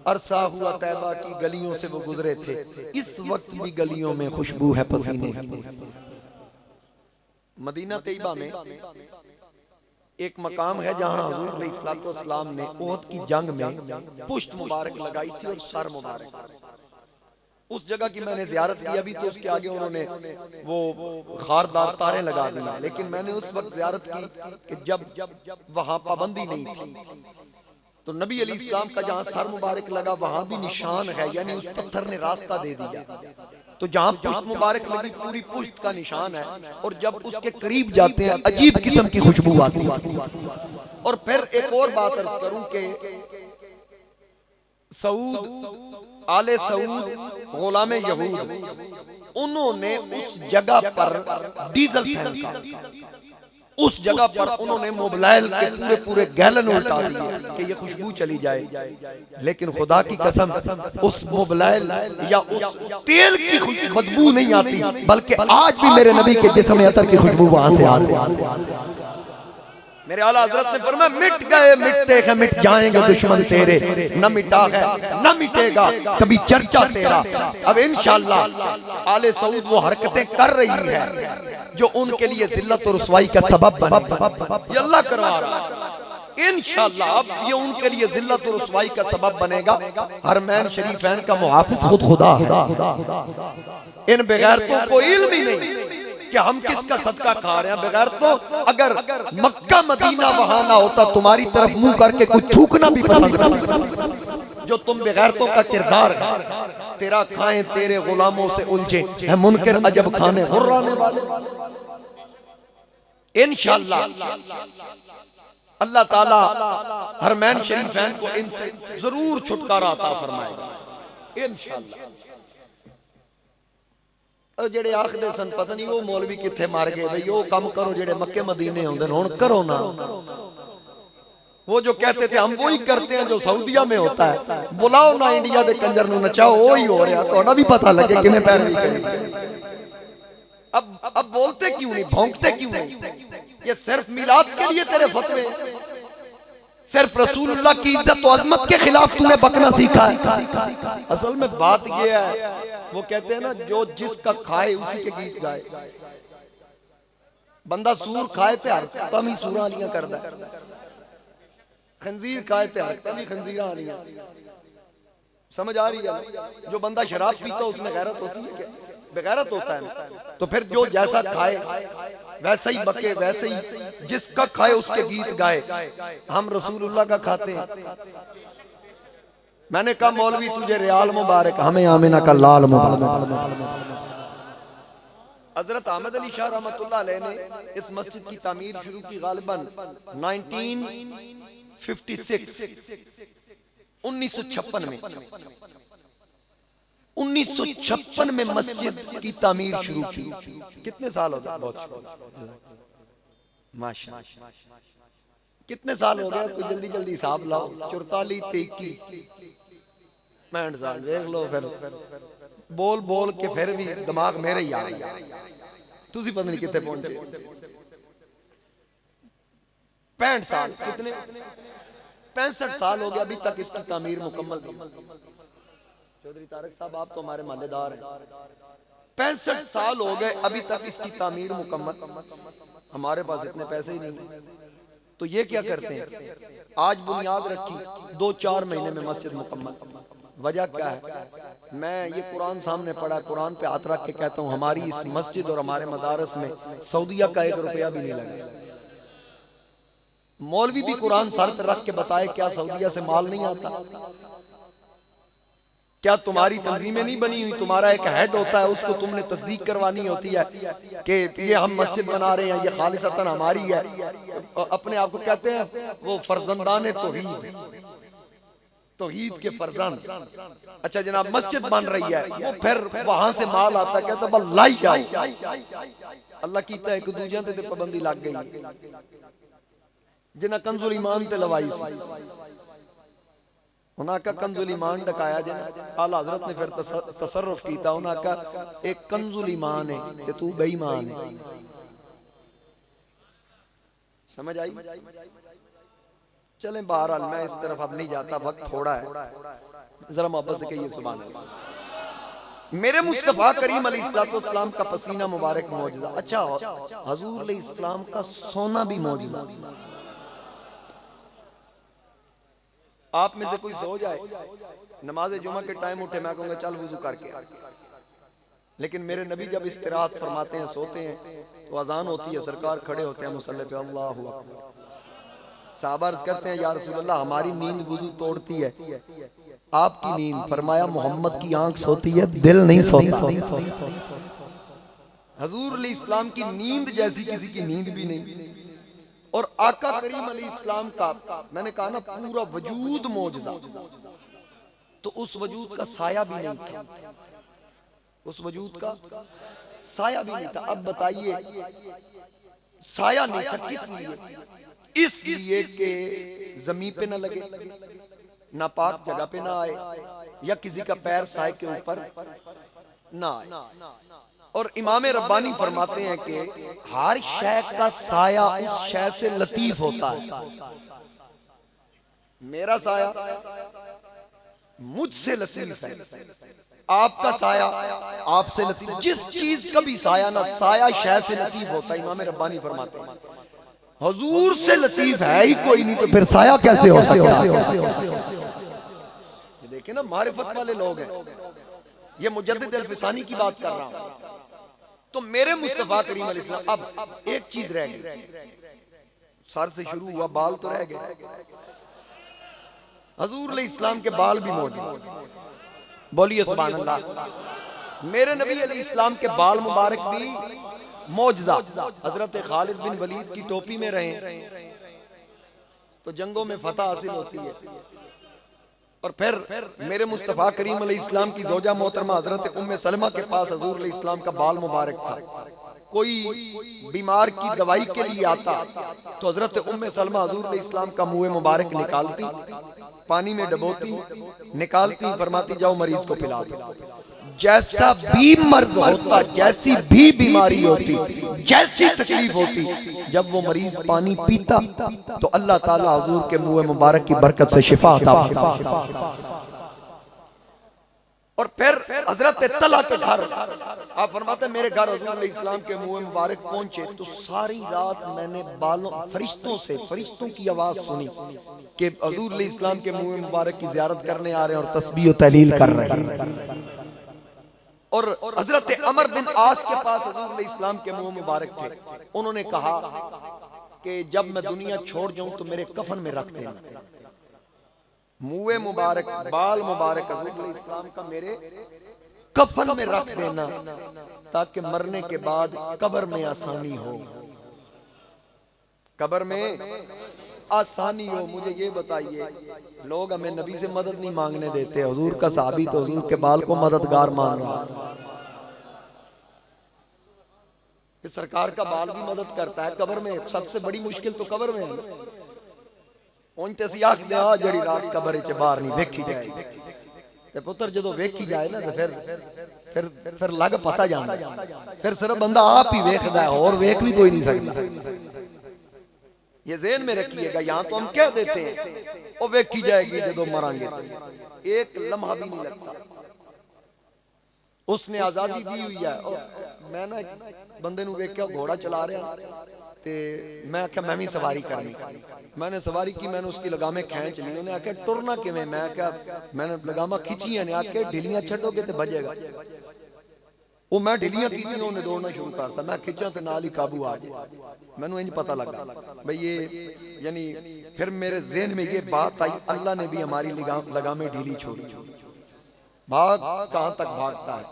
अरसा हुआ तैबा की गलियों से वो गुजरे थे, इस वक्त भी गलियों में खुशबू है पसीने की। मदीना तैयबा में एक मकाम है जहाँ हुजूर अलैहिस्सलाम ने ओहद की जंग में पुश्त मुबारक लगाई थी और सर मुबारक। उस जगह की मैंने जियारत की, अभी तो उसके आगे उन्होंने वो खारदार तारें लगा दी, लेकिन मैंने उस वक्त जियारत की कि जब वहां पाबंदी नहीं थी। तो नबी अलैहिस्सलाम का जहां सर मुबारक लगा वहां भी निशान है, यानी उस पत्थर ने रास्ता दे दिया। तो जहां पुश्त मुबारक लगी पूरी पुश्त का निशान है, और जब उसके करीब जाते हैं अजीब किस्म की खुशबू आती है। और फिर एक और बात अर्ज करूं कि सऊद आले सऊद गुलाम यहूद, उन्होंने उस जगह पर डीजल फेंका, उस जगह पर उन्होंने मोबाइल के पूरे पूरे गैलन उल्टा दिए कि ये खुशबू चली जाए, लेकिन खुदा की कसम उस मोबाइल या उस तेल की खुशबू नहीं आती, बल्कि आज भी मेरे नबी के जिस्म अतर की खुशबू वहां से आती। मेरे आला हजरत ने फरमाया मिट गए मिटते हैं मिट जाएंगे दुश्मन तेरे, न मिटा है न मिटेगा कभी चर्चा तेरा। अब इंशाअल्लाह आले सऊद वो हरकतें कर रही है जो उनके लिए जिल्लत और रुसवाई का सबब बने, ये अल्लाह करवा रहा है। इंशाअल्लाह अब ये उनके लिए जिल्लत और रुसवाई का सबब बनेगा। हरमैन शरीफैन का मुहाफिज खुद खुदा है। इन बेगैरतों को इल्म ही नहीं कि हम किसका सदका खा रहे हैं। बगैर तो अगर मक्का मदीना वहां ना होता तुम्हारी तरफ मुंह करके कुछ थूकना भी पसंद नहीं। जो तुम बेगैरतों का किरदार है, तेरा खाएं तेरे गुलामों से उलझे है मुनकर अजब खाने हुर्राने वाले। इंशाअल्लाह अल्लाह ताला हरमैन शरीफैन को इनसे जरूर छुटकारा अता फरमाएगा इंशाअल्लाह। जेड़े आखदे सन पता नहीं वो मौलवी किथे मार गए भाई, वो काम करो जेड़े मक्के मदीने होंदे हुण करो ना। वो जो कहते थे हम वही करते हैं जो सऊदिया में होता है, बुलाओ ना इंडिया दे कंजर नु नचाओ, वो ही हो रहा, थोड़ा भी पता लगे किवें पैरवी करी। अब बोलते क्यों नहीं, भौंकते क्यों नहीं? ये सिर्फ मिलाद के लिए तेरे फतवे, सिर्फ रसूलुल्लाह की इज्जत और अजमत के खिलाफ तूने बकना सीखा है। असल में बात ये है, वो कहते हैं ना जो जिसका खाए उसी के गीत गाए। बंदा सूर खाए ते हर कम ही सूरा आलियां करदा है, खंजीर खाए ते हर कम ही खंजीरा आलियां। समझ आ रही है? जो बंदा शराब पीता उसमें गैरत होती है क्या? बेगैरत होता है। तो फिर जो जैसा खाए वैसा ही बके, वैसे ही जिसका खाए उसके गीत गाए। हम रसूलुल्लाह का खाते हैं। मैंने कहा मौलवी तुझे रियाल मुबारक, हमें आमिना का लाल मुबारक। हजरत अहमद अली शाह रहमतुल्लाह अलैह ने इस मस्जिद की तामीर शुरू की गालिबन 1956 में 1956 में मस्जिद की तामीर शुरू की। कितने साल हो गए? बहुत माशाअल्लाह। कितने साल हो गए? कोई जल्दी जल्दी हिसाब लाओ। 44 63 65 साल देख लो। फिर बोल बोल के फिर भी दिमाग मेरे ही आ गया। तुसी पता नहीं कितने पहुंचे। 65 साल, कितने 65 साल हो गए, अभी तक इसकी तामीर मुकम्मल नहीं। चौधरी तारक साहब आप तो हमारे मालेदार हैं। 65 साल हो गए, अभी तक इसकी तामीर मुकम्मल। हमारे पास इतने पैसे ही नहीं। तो ये क्या करते हैं? आज बुनियाद रखी, 2-4 महीने में मस्जिद मुकम्मल। वजह क्या है? मैं ये कुरान सामने पढ़ा, कुरान पे हाथ रख के कहता हूँ हमारी इस मस्जिद और हमारे मदारस में सऊदिया का 1 रुपया भी नहीं लगा। मौलवी भी कुरान सर पे रख के बताए क्या सऊदिया से माल नहीं आता? क्या तुम्हारी तंजीमें नहीं बनी हुई? तुम्हारा एक हेड होता है, उसको तुमने तस्दीक करवानी होती है कि ये हम मस्जिद बना रहे हैं, ये खालिसतन हमारी है। अपने आप को कहते हैं वो फर्जंदाने तौहीद। तौहीद के फर्जंद। अच्छा जनाब, मस्जिद बन रही है, वो फिर वहां से माल आता, कहता बस लाई जाओ। अल्लाह कीता एक दूजे ते पाबंदी लग गई, जिन्हें कंजुल ईमान ते लवाई सी, उन्हें आखा कंजुल ईमान डकाया जिन्हें, आला हजरत ने फिर तसर्रुफ कीता, उन्हें आखा एक कंजुल ईमान है ते तू बेईमान है। समझ आई? चलें बहरहाल मैं इस तरफ अब नहीं जाता, वक्त थोड़ा है, जरा मोहब्बत से कहिए सुभान अल्लाह। मेरे मुस्तफा करीम अलैहिस्सलाम का पसीना मुबारक मौजूदा। अच्छा, हजूर अलैहिस्सलाम का सोना भी मौजूदा। आप में से कोई सो जाए, नमाज जुमा के टाइम उठे, मैं कहूँगा चल वुजू करके, लेकिन मेरे नबी जब इस्तिराहत फरमाते हैं, सोते हैं, तो अजान होती है, सरकार खड़े होते हैं मुसल्ले पे, अल्लाहु अकबर। साहबा अर्ज़ करते हैं या रसूल अल्लाह हमारी नींद वुजू तोड़ती है, आपकी नींद? फरमाया मोहम्मद की आंख सोती है, दिल नहीं सोता। हजूर अलैहिस्सलाम की नींद जैसी किसी की नींद भी नहीं। और आका करीम अलैहिस्सलाम का, मैंने कहा ना, पूरा वजूद मौजज़ा, तो उस वजूद का साया भी नहीं था, उस वजूद का साया भी नहीं था। अब बताइए, साया नहीं था किस लिए? इसलिए कि जमीन पे ना लगे, नापाक जगह पे ना आए, या किसी का पैर साए के ऊपर ना आए। और इमाम रब्बानी फरमाते हैं कि हर शय का साया उस शय से लतीफ होता है। मेरा साया मुझसे लतीफ है, आपका साया आपसे लतीफ। जिस चीज का भी साया ना, साया शय से लतीफ होता है। इमाम रब्बानी फरमाते हैं हुजूर से लतीफ है ही कोई नहीं, तो फिर साया कैसे हो सकता है? देखे ना, मारिफत वाले लोग हैं। ये मुजद्दिद अल-फिसानी की बात कर रहा हूं। तो मेरे मुस्तफा करीम अलैहिस्सलाम, अब एक चीज रह गई, सर से शुरू हुआ, बाल तो रह गए। हजूर अलैहिस्सलाम के बाल भी मौजूद, बोलिए सुभान अल्लाह। मेरे नबी अलैहिस्सलाम के बाल मुबारक भी मौजज़ा। हजरत खालिद बिन वलीद की टोपी में रहे तो जंगों में फतह हासिल होती है। और फिर मेरे मुस्तफा करीम अलैहिस्सलाम की ज़ौजा मोहतरमा हजरत उम्मे सलमा के पास हजूर अलैहिस्सलाम का बाल मुबारक था। कोई बीमार की दवाई के लिए आता तो हजरत उम्मे सलमा हजूर अलैहिस्सलाम का मुंह मुबारक निकालती, पानी में डबोती, निकालती, फरमाती जाओ मरीज को पिला दो। जैसा भी मर्ज होता, जैसी भी बीमारी होती, जैसी तकलीफ होती, जब वो मरीज पानी पीता तो अल्लाह ताला हुजूर के मुंह मुबारक की बरकत से शिफा अता फरमाता। और फिर हजरत तला के घर, आप फरमाते मेरे घर हुजूर अलैहिस्सलाम के मुंह मुबारक पहुंचे तो सारी रात मैंने बालों फरिश्तों की आवाज सुनी कि हुजूर अलैहिस्सलाम के मुंह मुबारक की ज़ियारत करने आ रहे हैं और तस्बीह और तहलील कर रहे हैं। और हजरत अमर बिन आस के पास हजूर अलैहिस्सलाम के मुंह मुबारक थे। उन्होंने कहा कि जब मैं दुनिया छोड़ जाऊं तो मेरे कफन में रख देना। मुंह मुबारक, बाल मुबारक हजूर अलैहिस्सलाम का मेरे कफन में रख देना, ताकि मरने के बाद कब्र में आसानी हो, कब्र में आसानी हो। मुझे ये बताइए, लोग हमें नबी से मदद नहीं मांगने देते, हुजूर का सहाबी तो हुजूर के बाल को मददगार मान रहा है। सरकार का बाल भी मदद करता है कब्र में। सबसे बड़ी मुश्किल तो कब्र में है। उन ते सी आखदे आ जड़ी रात कब्र च बाहर नहीं वेखी जाए ते पुत्र जदों वेखी जाए ना तो फिर लग पता जाता, फिर सिर्फ बंदा आप ही वेखदा है और वेख भी कोई नहीं सकता। ये ज़हन में रखिएगा। यहाँ तो हम कह देते हैं वो वेखी जाएगी जदों मरांगे, एक लम्हा भी नहीं लगता। उसने आजादी दी हुई है। मैं ना बंदे नूं वेख्या घोड़ा चला रहा ते मैं आख्या मैं भी सवारी करनी। मैंने सवारी की, मैंने उसकी लगामें खींच ली। उन्हें आख्या टुरना किवें? मैं आख्या मैंने लगामा खिंचियां ने। आख्या ढिलियां छड्डोगे ते बजेगा। वो मैं ढिलियां की, उन्हें दौड़ना शुरू करता। मैं खिंचा तो नाल ही काबू आ गया। मैनू इंज पता लगा भाई ये, यानी फिर मेरे ज़हन में ये बात आई, अल्लाह ने भी हमारी लगामें ढीली छोड़ी। भाग कहां तक भागता है?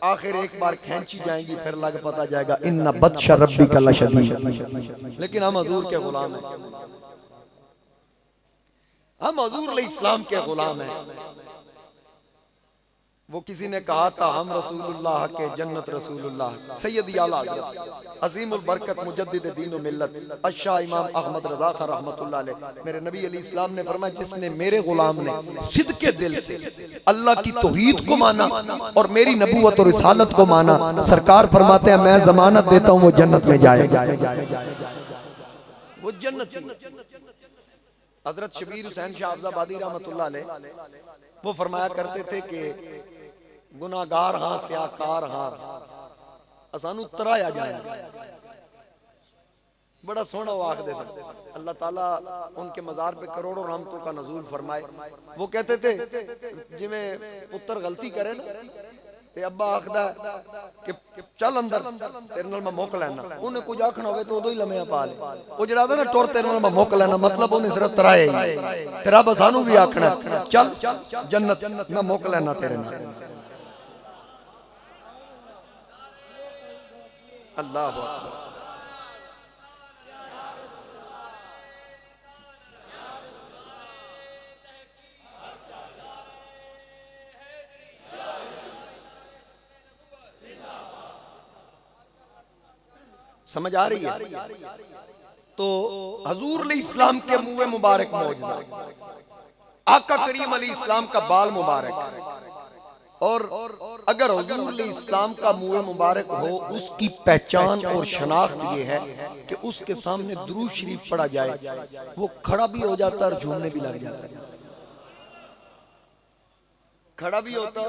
आखिर एक बार खींची जाएंगी, फिर लग पता जाएगा इन्ना बत्शा रब्बिका लशदीद। लेकिन हम हुजूर के गुलाम हैं। हम हुजूर अलैहिस्सलाम के गुलाम हैं। वो किसी ने कहा था हम रसूलुल्लाह के जन्नत रसूलुल्लाह सैयदी आला हज़रत अज़ीमुल बरकत मुजद्दिद दीन व मिल्लत अशाह इमाम अहमद रज़ा खां रहमतुल्लाह अलैह मेरे नबी अलैहिस्सलाम ने फरमाया जिसने मेरे गुलाम ने सिद्क़े दिल से अल्लाह की तौहीद को माना और मेरी नबूवत और रिसालत को माना, सरकार फरमाते हैं मैं जमानत देता हूँ वो जन्नत में जाएगा, वो जन्नत। हज़रत शबीर हुसैन शाह अफ़ज़ाबादी रहमतुल्लाह अलैह वो फरमाया करते थे कि गुनाहगार हां स्याकार हां असानू तराया जाए। बड़ा सोहना वो आखदे सन, अल्लाह ताला उनके मज़ार पे करोड़ों रहमतों का नज़ूल फरमाए। वो कहते थे जिवें पुत्र गलती करे ना ते अब्बा आखदा कि चल अंदर तेरे नाल मैं मुक लैना, उन्हें कुछ आखना होवे तो उदों ही लम्या पा ले, वो जड़ा ना टुर तेरे नाल मैं मुक लैना मतलब उन्हें सिर्फ तराया ही तेरा बस सानू भी आखना चल जन्नत मैं मुक लैना तेरे नाल। अल्लाह अकबर। समझ आ रही है? तो हजूर अलैहिस्सलाम के मुँह मुबारक मौजज़ा, आका करीम अलैहिस्सलाम का बाल मुबारक, और अगर हजूर अलैहिस्सलाम का मुँह मुबारक हो उसकी पहचान और शनाख्त ये है कि उसके सामने दुरूद शरीफ पढ़ा जाए वो खड़ा भी हो जाता है और झूमने भी लग जाता है। खड़ा भी होता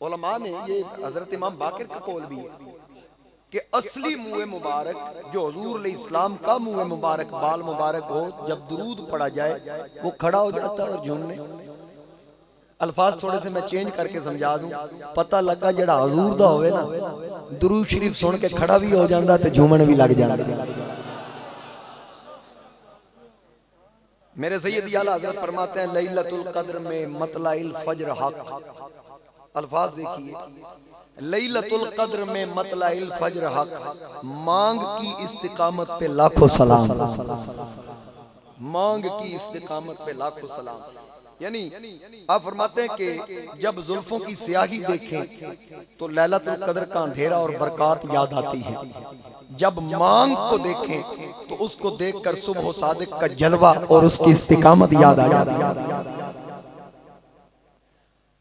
उलमा ने ये हजरत इमाम बाकिर का कौल भी है कि असली मुँह मुबारक जो हुजूर अलैहिस्सलाम का मुँह मुबारक बाल मुबारक हो जब दुरूद पढ़ा जाए वो खड़ा हो जाता है और झूमने। अल्फाज थोड़े से मैं चेंज करके समझा दूं, पता लगा जड़ा हुजूर दा होवे ना दुरूद शरीफ सुन के खड़ा भी हो जाता ते झूमन भी लग जाता। मेरे सैयदी आला हज़रत फरमाते हैं लैलतुल कद्र में मतलाइल फज्र हक। अल्फाज देखिए लैलतुल कद्र में मतलाइल फज्र हक, मांग की इस्तिकामत पे लाखों सलाम, मांग की इस्तिकामत पे लाखों सलाम। यानी आप फरमाते हैं कि जब जुल्फों की स्याही देखें तो लैलतुल कद्र का अंधेरा और बरकत याद आती है, जब मांग को देखें तो उसको देखकर सुबह सादिक का जलवा और उसकी इस्तिकामत याद आ जाती है।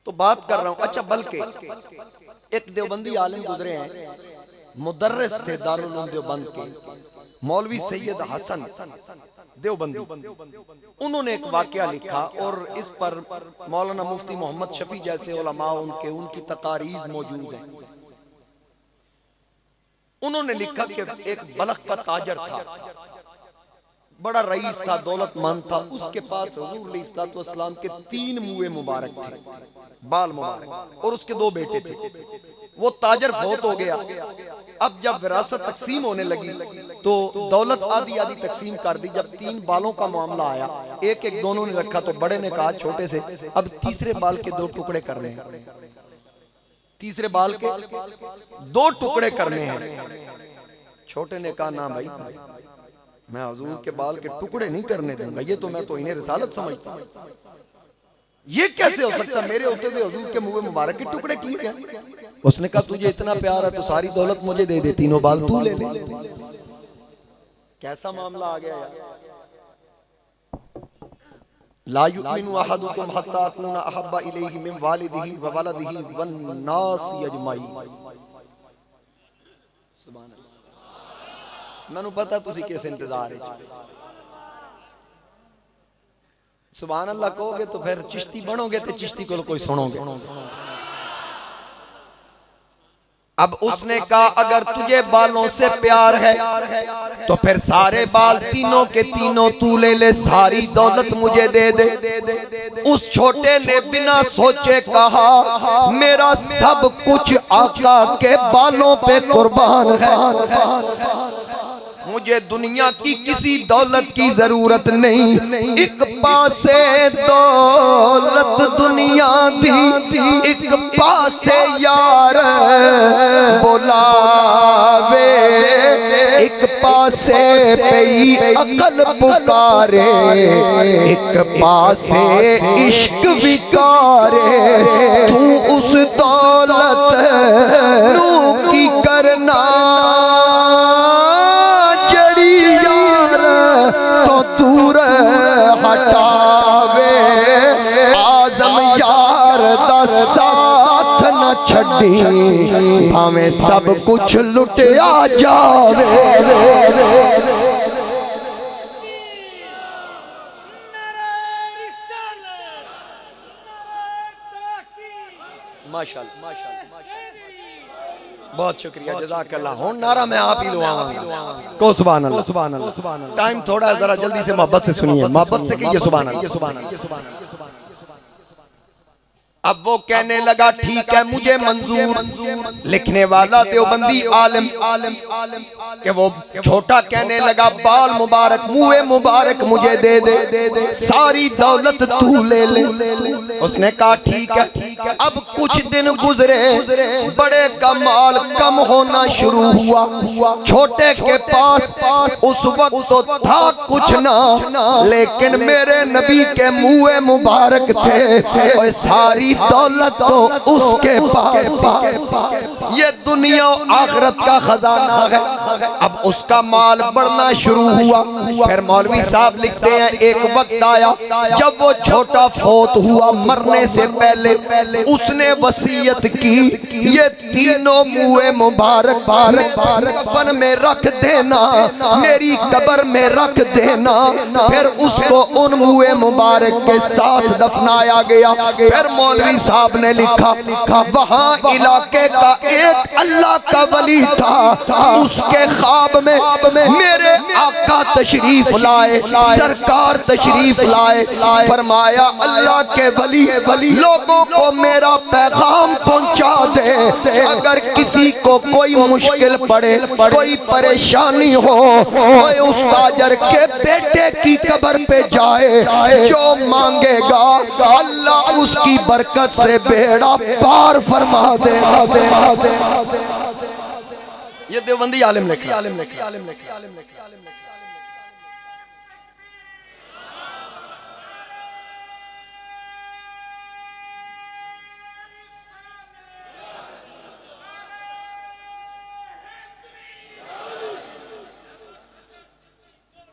तो बात कर रहा हूं, अच्छा बल्कि एक देवबंदी आलिम गुजरे हैं, मुदर्रिस थे दारुल उलूम देवबंद के, मौलवी सैयद हसन देवबंदी। उन्होंने एक वाकया लिखा और इस पर मौलाना मुफ्ती मोहम्मद शफी जैसे उलमा उनकी तकारीज मौजूद हैं। उन्होंने लिखा कि एक बलख का ताजर था, बड़ा रईस था, दौलतमंद था, उसके पास हुजूर अलैहिस्सलाम के 3 मुँह मुबारक थे, बाल मुबारक, और उसके 2 बेटे थे। वो ताजर फौत हो गया। अब जब विरासत तकसीम होने लगी तो दौलत आधी आधी तकसीम कर दी। जब 3 बालों का मामला आया, एक एक दोनों ने रखा तो बड़े ने कहा छोटे से अब तीसरे बाल के 2 टुकड़े करने हैं, तीसरे बाल के 2 टुकड़े करने हैं। छोटे ने कहा ना भाई मैं हुजूर के बाल के टुकड़े नहीं करने दूंगा, ये तो मैं तो इन्हें रिसालत समझता हूं, ये कैसे हो सकता मेरे होते हुए हुजूर के मुंह मुबारक के टुकड़े किए जाए। उसने कहा तुझे इतना प्यार है तो सारी दौलत मुझे दे दे, 3 बाल तू ले ले। कैसा मामला आ गया यार। ला युमिनु अहदुकुम हत्ता अकुना अहब्बा इलैहि मिन वालिदिही व वलदिही वन नासी अजमाइन। सुभान अल्लाह। मैनू पता तुसी किस इंतजार है। सुभान अल्लाह कहोगे तो फिर चिश्ती बनोगे तो चिश्ती को कोई सुनोगे। अब उसने कहा अगर तुझे बालों से प्यार है तो फिर सारे बाल तीनों के तीनों तू ले ले, सारी दौलत मुझे दे दे। उस छोटे ने बिना सोचे कहा मेरा सब कुछ आका के बालों पे कुर्बान है, मुझे दुनिया की किसी दौलत की जरूरत नहीं। एक पासे दौलत दुनिया दी, एक पासे यार बुलावे, एक पास पासे पे अकल पुकारे, एक पासे इश्क विकारे। तू उस दौलत नू की करना जड़ी यार तो दूर हटावे। आजम यार दा साथ न छड़ी, भावें सब कुछ लुटिया जावे। माशाअल्लाह बहुत शुक्रिया, जज़ाकल्लाह। हो नारा मैं आप ही लुआऊंगा को सुभान अल्लाह, सुभान अल्लाह। टाइम थोड़ा है, जरा जल्दी से मोहब्बत से सुनिए, मोहब्बत से कहिए सुभान अल्लाह। अब वो कहने लगा ठीक है मुझे मंजूर। लिखने वाला देवबंदी आलिम कि वो छोटा कहने लगा बाल मुबारक मुँह मुबारक मुझे दे दे, सारी दौलत तू ले ले। उसने कहा ठीक है। अब कुछ दिन गुजरे, बड़े का माल कम होना शुरू हुआ। छोटे के पास उस वक्त तो था कुछ ना, लेकिन मेरे नबी के मुँह मुबारक थे और सारी दौलत तो उसके पास। ये दुनिया आखिरत का खजाना है। अब उसका माल बढ़ना शुरू हुआ। फिर मौलवी साहब लिखते हैं एक वक्त आया जब वो छोटा फौत हुआ, मरने से पहले उसने वसीयत की ये तीनों मुँह मुबारक कफन में रख देना, मेरी कब्र में रख देना। फिर उसको उन मुँह मुबारक के साथ दफनाया गया। फिर मौलवी साहब ने लिखा वहाँ इलाके का एक अल्लाह का वली था, उसके ख्वाब में मेरे आका तशरीफ लाए, सरकार तशरीफ लाए। फरमाया अल्लाह के वली लोगों को मेरा पैगाम पहुंचा दे, अगर किसी को कोई मुश्किल पड़े, कोई परेशानी हो, कोई उस ताजर के बेटे की कब्र पे जाए, जो मांगेगा अल्लाह उसकी बरकत से बेड़ा पार फरमा दे। ये देवबंदी आलिम लिखा।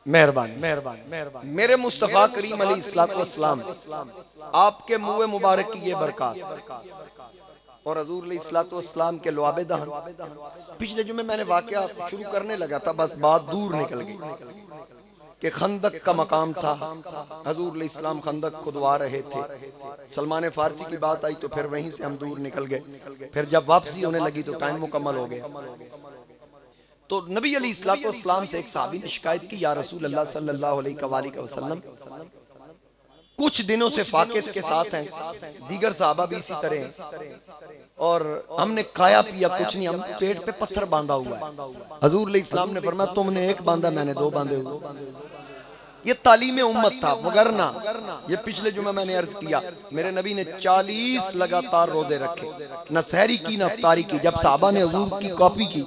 मेहरबानी। मेरे मुस्तफ़ा करीम अलैहिस्सलाम आपके मुँह मुबारक की ये बरकत और हजूर अलैहिस्सलाम के लुआबे दहन। पिछले जुमे मैंने वाकया शुरू करने लगा था, बस बात दूर निकल गई कि खंदक का मकाम था। हजूर अलैहिस्सलाम खंदक खुदवा रहे थे। सलमान फारसी की बात आई तो फिर वहीं से हम दूर निकल गए। फिर जब वापसी होने लगी तो टाइम मुकम्मल हो गया। तो नबी अलैहिस्सलाम से एक सहाबी ने शिकायत की, या रसूल अल्लाह सल्लल्लाहु अलैहि वसल्लम कुछ दिनों से फाकिस के साथ हैं, दीगर सहाबा भी इसी तरह हैं, और हमने खाया पिया कुछ नहीं, हम पेट पे पत्थर बांधा हुआ है। हजूर अलैहिस्सलाम ने फरमाया तुमने एक बांधा, मैंने दो बांधे हुए। ये तालीम उम्मत था, वगरना ये पिछले जुमे मैंने अर्ज किया, मेरे नबी ने 40 लगातार रोजे रखे, न सहरी की न अफ्तारी की। जब साहबा ने हुजूर की कॉपी की,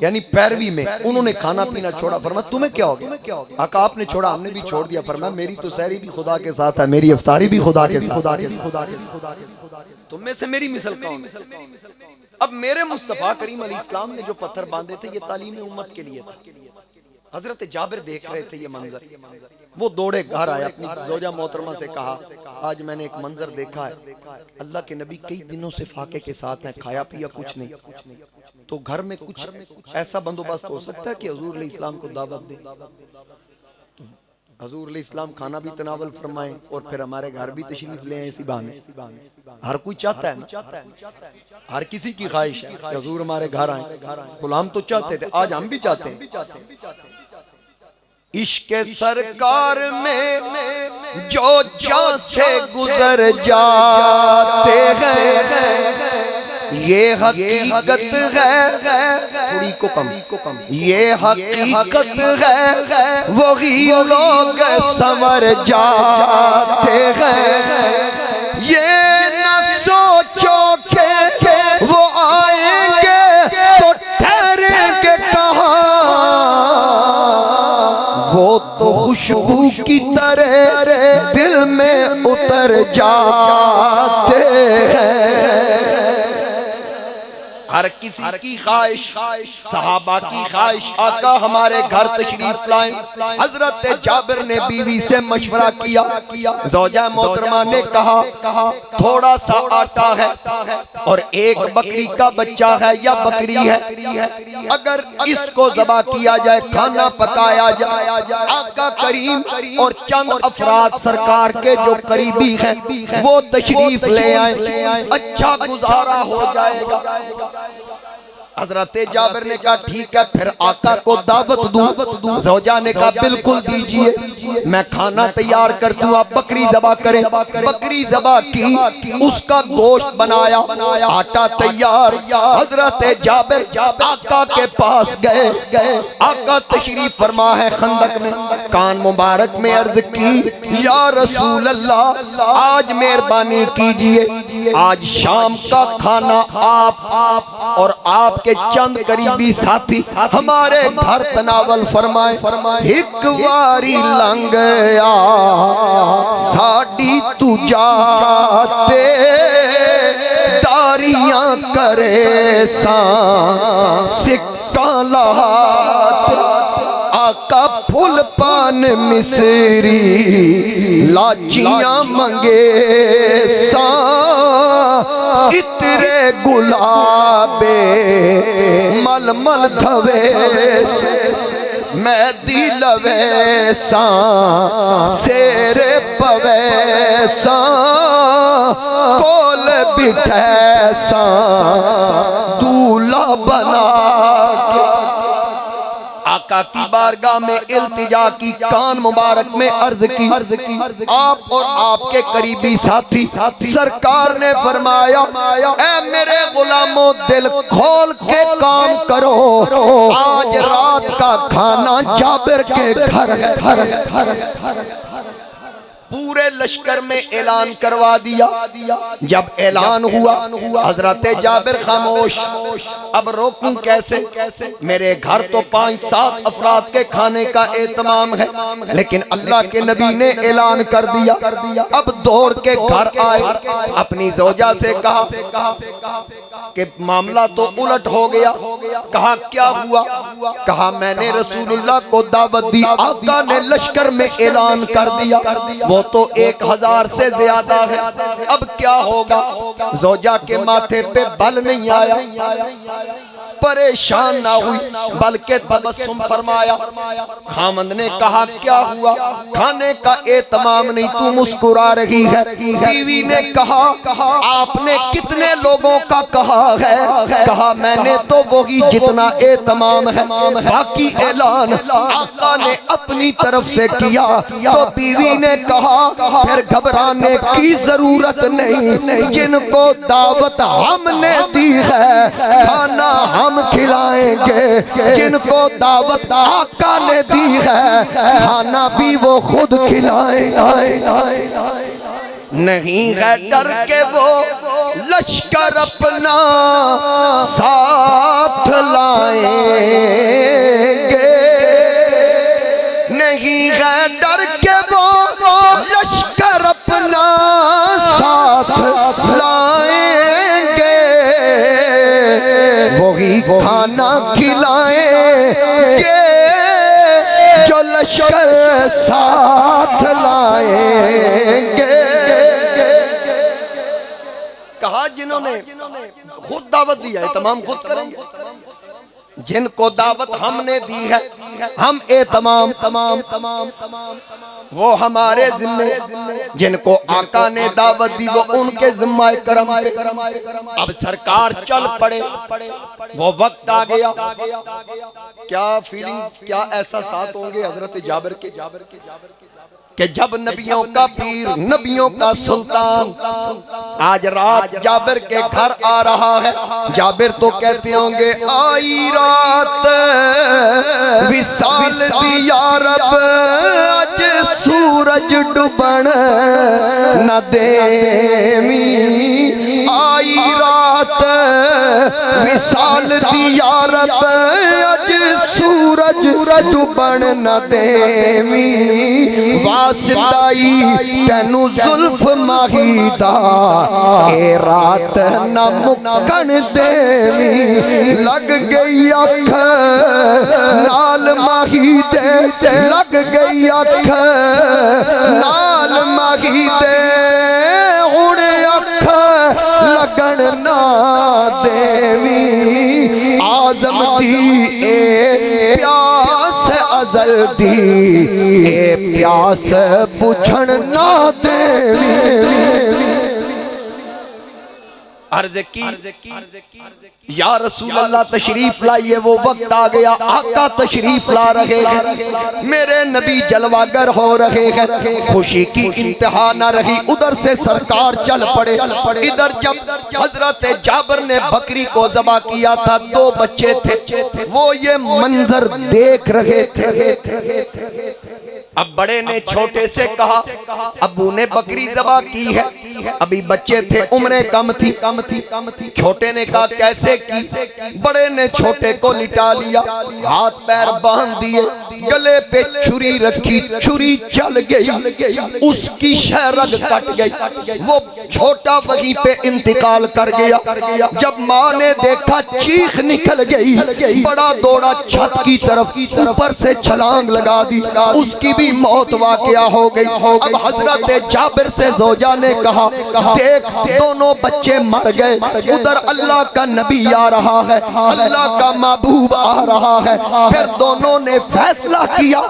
यानी पैरवी में, उन्होंने खाना पीना छोड़ा। फरमाया तुम्हें क्या हो गया? आका आपने छोड़ा, हमने भी छोड़ दिया। फरमाया मेरी तो सहरी भी खुदा के साथ है, मेरी अफ्तारी भी खुदा के साथ। तुम में से मेरी मिसल कौन? अब मेरे मुस्तफा करीम अलैहिस्सलाम ने जो पत्थर बांधे थे ये तालीम उम्मत के लिए था। हजरत जाबिर देख रहे थे ये मंजर, वो दौड़े घर आया, अपनी जोजा मोहतरमा से कहा आज मैंने एक मंजर देखा है, अल्लाह के नबी कई दिनों से फाके के साथ हैं, खाया पिया कुछ नहीं, तो घर में कुछ ऐसा बंदोबस्त हो सकता है कि हजूर अलैहिस्सलाम को दावत दे। हजूर अलैहिस्सलाम खाना भी तनावल फरमाए और फिर हमारे घर भी तशरीफ ले आए। इसी बहाने हर कोई चाहता है ना, हर किसी की ख्वाहिश है कि हजूर हमारे घर आए। गुलाम तो चाहते थे, आज हम भी चाहते हैं। इश्क सरकार में जो जान से गुजर जाते हैं, ये हकीकत है, थोड़ी को कम, ये हकीकत है, वही लोग समझ जाते हैं। ये न सोचो के वो आएंगे तो ठहरेंगे कहाँ, तो खुशबू की तरह दिल में उतर जाते हैं। हर किसी की ख्वाहिश, सहाबा की ख्वाहिश, आका हमारे घर तशरीफ लाएं। हजरत जाबिर ने बीवी से मशवरा किया। ज़ौजा मोहतरमा ने कहा थोड़ा सा आटा है और एक बकरी का बच्चा है या बकरी है, अगर इसको ज़बा किया जाए, खाना पकाया जाए, आका करीम और चंद अफराद सरकार के जो करीबी हैं वो तशरीफ ले आए, अच्छा गुजारा हो जाएगा। हजरत जाबिर ने कहा ठीक है, फिर आका को दावत दूं। ज़ौजा ने कहा बिल्कुल दीजिए, मैं खाना तैयार कर दूं, आप बकरी ज़बा करें। बकरी ज़बा की, उसका गोश्त बनाया, आटा तैयार। हजरत जाबिर आका के पास गए। आका तशरीफ फरमा है खंदक में, कान मुबारक में अर्ज की या रसूल अल्लाह, आज मेहरबानी कीजिए, आज शाम का खाना आप और आपके चंद करीबी साथी हमारे घर तनावल फरमाए। एक वारी लंघ आ साड़ी तू जाते, दारियां करे सा सिक्का लहाते, आका फुल पान मिसरी लाचियां मंगे सा, इतरे गुलाबे मलमल धवे मैं दिलवे सा, शेर पवे सा, कोल बिठे सा, दूल्हा बना के। आका की बारगाह में इल्तिजा की, कान मुबारक में अर्ज की, आप और आपके करीबी साथी सरकार ने फरमाया ऐ मेरे गुलामों, दिल खोल के काम करो, आज रात का खाना जाबिर के घर है। पूरे लश्कर में ऐलान करवा दिया। जब ऐलान हुआ हजरत जाबिर खामोश, अब रोकूं कैसे, मेरे घर तो 5-7 अफराद के खाने का एहतमाम है, लेकिन अल्लाह के नबी ने ऐलान कर दिया। अब दौड़ के घर आए, अपनी ज़ौजा से कहा कि मामला तो उलट हो गया। कहा क्या हुआ? कहा मैंने रसूलुल्लाह को दावत दी, आका ने लश्कर में ऐलान कर दिया, वो तो 1000 से ज्यादा है, अब क्या होगा? ज़ौजा के माथे पे बल नहीं आया, परेशान ना हुई, बल्कि तबस्सुम फरमाया। खामंद ने कहा क्या हुआ? खाने का एहतमाम नहीं, तू मुस्कुरा रही है। बीवी ने कहा आपने कितने लोगों का कहा है? कहा मैंने तो वही जितना एहतमाम है, बाकी ऐलान आका ने अपनी तरफ से किया। तो बीवी ने कहा फिर घबराने की जरूरत नहीं, जिनको दावत हमने दी है खाना हम खिलाएंगे, जिनको दावत आका ने दी है खाना भी वो खुद खिलाएंगे। नहीं है डर के वो लश्कर अपना साथ लाएंगे, नहीं है डर के वो लश्कर अपना साथ लाएंगे, वही खाना खिलाएंगे जो लश्कर साथ लाएंगे। कहा जिन्होंने खुद दावत दी है तमाम खुद करेंगे, जिनको दावत हमने दी है हम तमाम वो हमारे जिम्मे, जिनको आका ने दावत दी वो उनके जिम्मा करम। अब सरकार चल पड़े, वो वक्त आ गया। क्या फीलिंग, क्या एहसास होंगे हजरत जाबिर के? कि जब नबियों का पीर, नबियों का सुल्तान आज रात जाबिर के घर आ रहा है। जाबिर तो कहते होंगे आई रात विसाल दी या रब, आज सूरज डूबण न देवी। आई रात विसाल दी या रब, आज सूरज डूबण न देवी। वास्ताई तेनू जुल्फ माहीदा, ए रात न मुकन देवी। लग गई अख नाल माही दे, लग गई अख नाल माही दे, हुण अख लगन ना देवी। आजम दी ए प्यास अजल दी, ए प्यास बुझण ना देवी। अर्ज की या रसूल अल्लाह तशरीफ लाइए, वो वक्त आ गया, आका तशरीफ ला रहे हैं, मेरे नबी जलवागर हो रहे हैं। खुशी की इंतहा न रही, उधर से सरकार चल पड़े। इधर जब हजरत जाबिर ने बकरी को ज़बह किया था, 2 बच्चे थे, वो ये मंजर देख रहे थे। अब बड़े ने छोटे से कहा, अबू ने बकरी ज़बह की है। अभी बच्चे थे, उम्रें कम थी। छोटे ने कहा कैसे की? बड़े ने छोटे को लिटा लिया, हाथ पैर बांध दिए, गले पे छुरी रखी, छुरी चल गई, उसकी शहरग कट गई। वो छोटा वहीं पे इंतकाल कर गया। जब माँ ने देखा चीख निकल गई, बड़ा दौड़ा छत की तरफ, ऊपर से छलांग लगा दी, उसकी भी मौत वाक़या हो गई। अब हजरत जाबिर से जोजा ने कहा देख दोनों बच्चे मर गए, उधर अल्लाह का नबी आ रहा है, अल्लाह का महबूब आ रहा है। फिर दोनों ने फैसला किया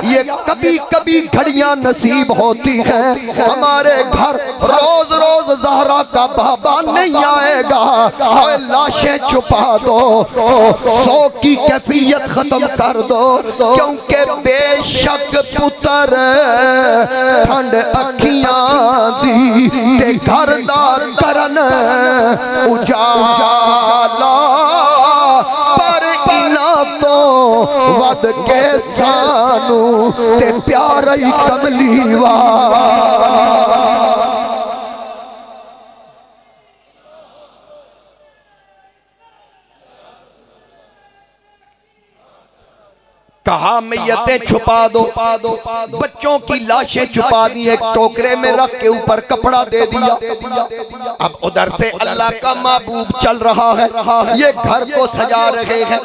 ये कभी कभी घड़ियां नसीब होती हैं, हमारे घर रोज रोज ज़हरा का बाबा नहीं आएगा, लाशें छुपा दो, 100 की कैफियत खत्म कर दो, क्योंकि बेशक पुत्र ठंड अखियां दी ते घरदार करन उजाला, पर इना तो वद के सानू ते प्यार ही कमली वाला। कहा मैयतें छुपा दो, बच्चों की लाशें छुपा दी, एक टोकरे में रख के ऊपर कपड़ा दे दिया। अब उधर से अल्लाह का महबूब चल रहा है, ये घर को सजा रहे हैं,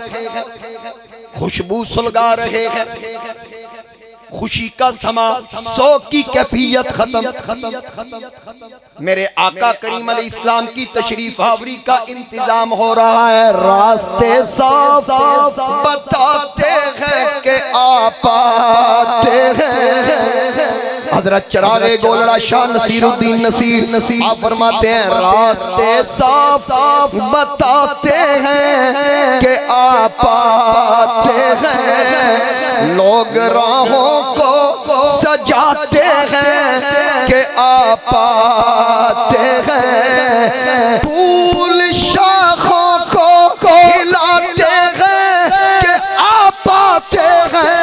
खुशबू सुलगा रहे हैं, खुशी का समा, 100 की कैफियत खत्म। मेरे आका करीम अलैहिस्सलाम की तशरीफ आवरी का इंतजाम हो रहा है। रास्ते साफ बताते हैं कि आप आते हैं। हजरत चरागे गोलड़ा शाह नसीरुद्दीन नसीर आप फरमाते हैं रास्ते साफ बताते हैं कि आप आते हैं, लोग राहों को सजाते हैं कि आप आते हैं, फूल शाखों को हिलाते हैं कि आप आते हैं,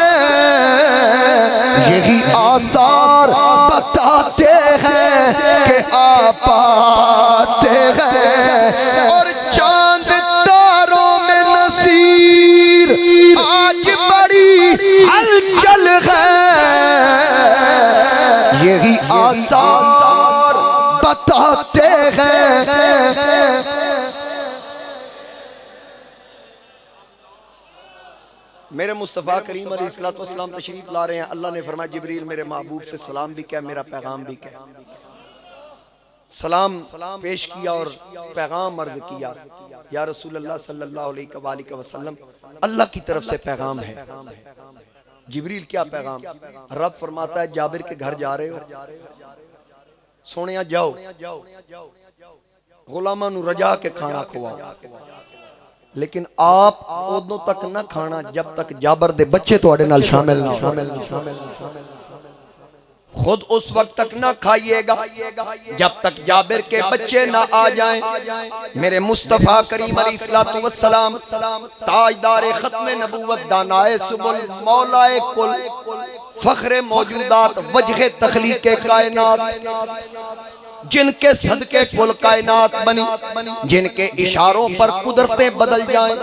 यही आसार बताते हैं कि आप आते हैं। और चांद तारों में नसीर आज बड़ी हलचल है, यही आसार बताते हैं। मेरे मुस्तफ़ा करीम अलैहिस्सलाम तशरीफ ला रहे हैं। अल्लाह ने फरमाया जिब्रील मेरे महबूब से सलाम भी कह, मेरा पैगाम भी कह। सलाम पेश किया और पैगाम अर्ज किया, या रसूल अल्लाह सल्लल्लाहु अलैहि वसल्लम अल्लाह की तरफ से पैगाम है। जिब्रील क्या पैगाम? रब फरमाता है जाबिर के घर जा रहे हो, सोनिया जाओ गुलामां नू रजा के खाना खवाओ, लेकिन आप उदों तक ना खाना जब तक जाबिर दे बच्चे तुहाडे नाल शामिल ना हो। खुद उस वक्त तक ना खाइएगा जब तक जाबिर के बच्चे ना आ जाएं। मेरे मुस्तफ़ा करीम अलैहिस्सलातु वस्सलाम ताजदार खत्म नबूवत दानाए सुबुल मौलाए कुल फख्रे मौजूदात वजह तखलीक़े कायनात, जिनके सदके कुल कायनात बनी, जिनके इशारों पर कुदरतें बदल जाएं।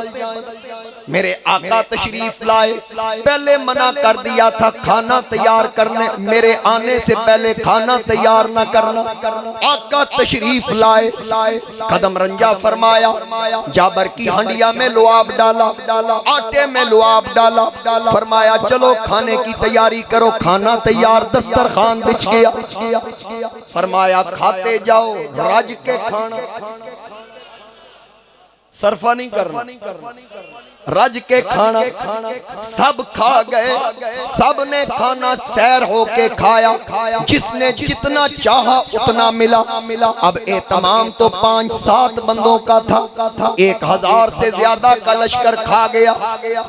मेरे आका तशरीफ लाए, पहले मना कर दिया था खाना तैयार करने, मेरे आने से पहले खाना तैयार ना करना। आका तशरीफ लाए, कदम रंजा फरमाया, जाबर की हंडिया में लुआब डाला, आटे में लुआब डाला, फरमाया चलो खाने की तैयारी करो। खाना तैयार, दस्तरखान बिछ गया। फरमाया खाते जाओ, रज के खाना, सरफा नहीं करना, रज के खाना। सब खा गए, सब ने खाना सैर होके खाया, जिसने जितना चाहा उतना मिला। अब एहतमाम तो 5-7 बंदों का था, 1000 से ज्यादा का लश्कर खा गया।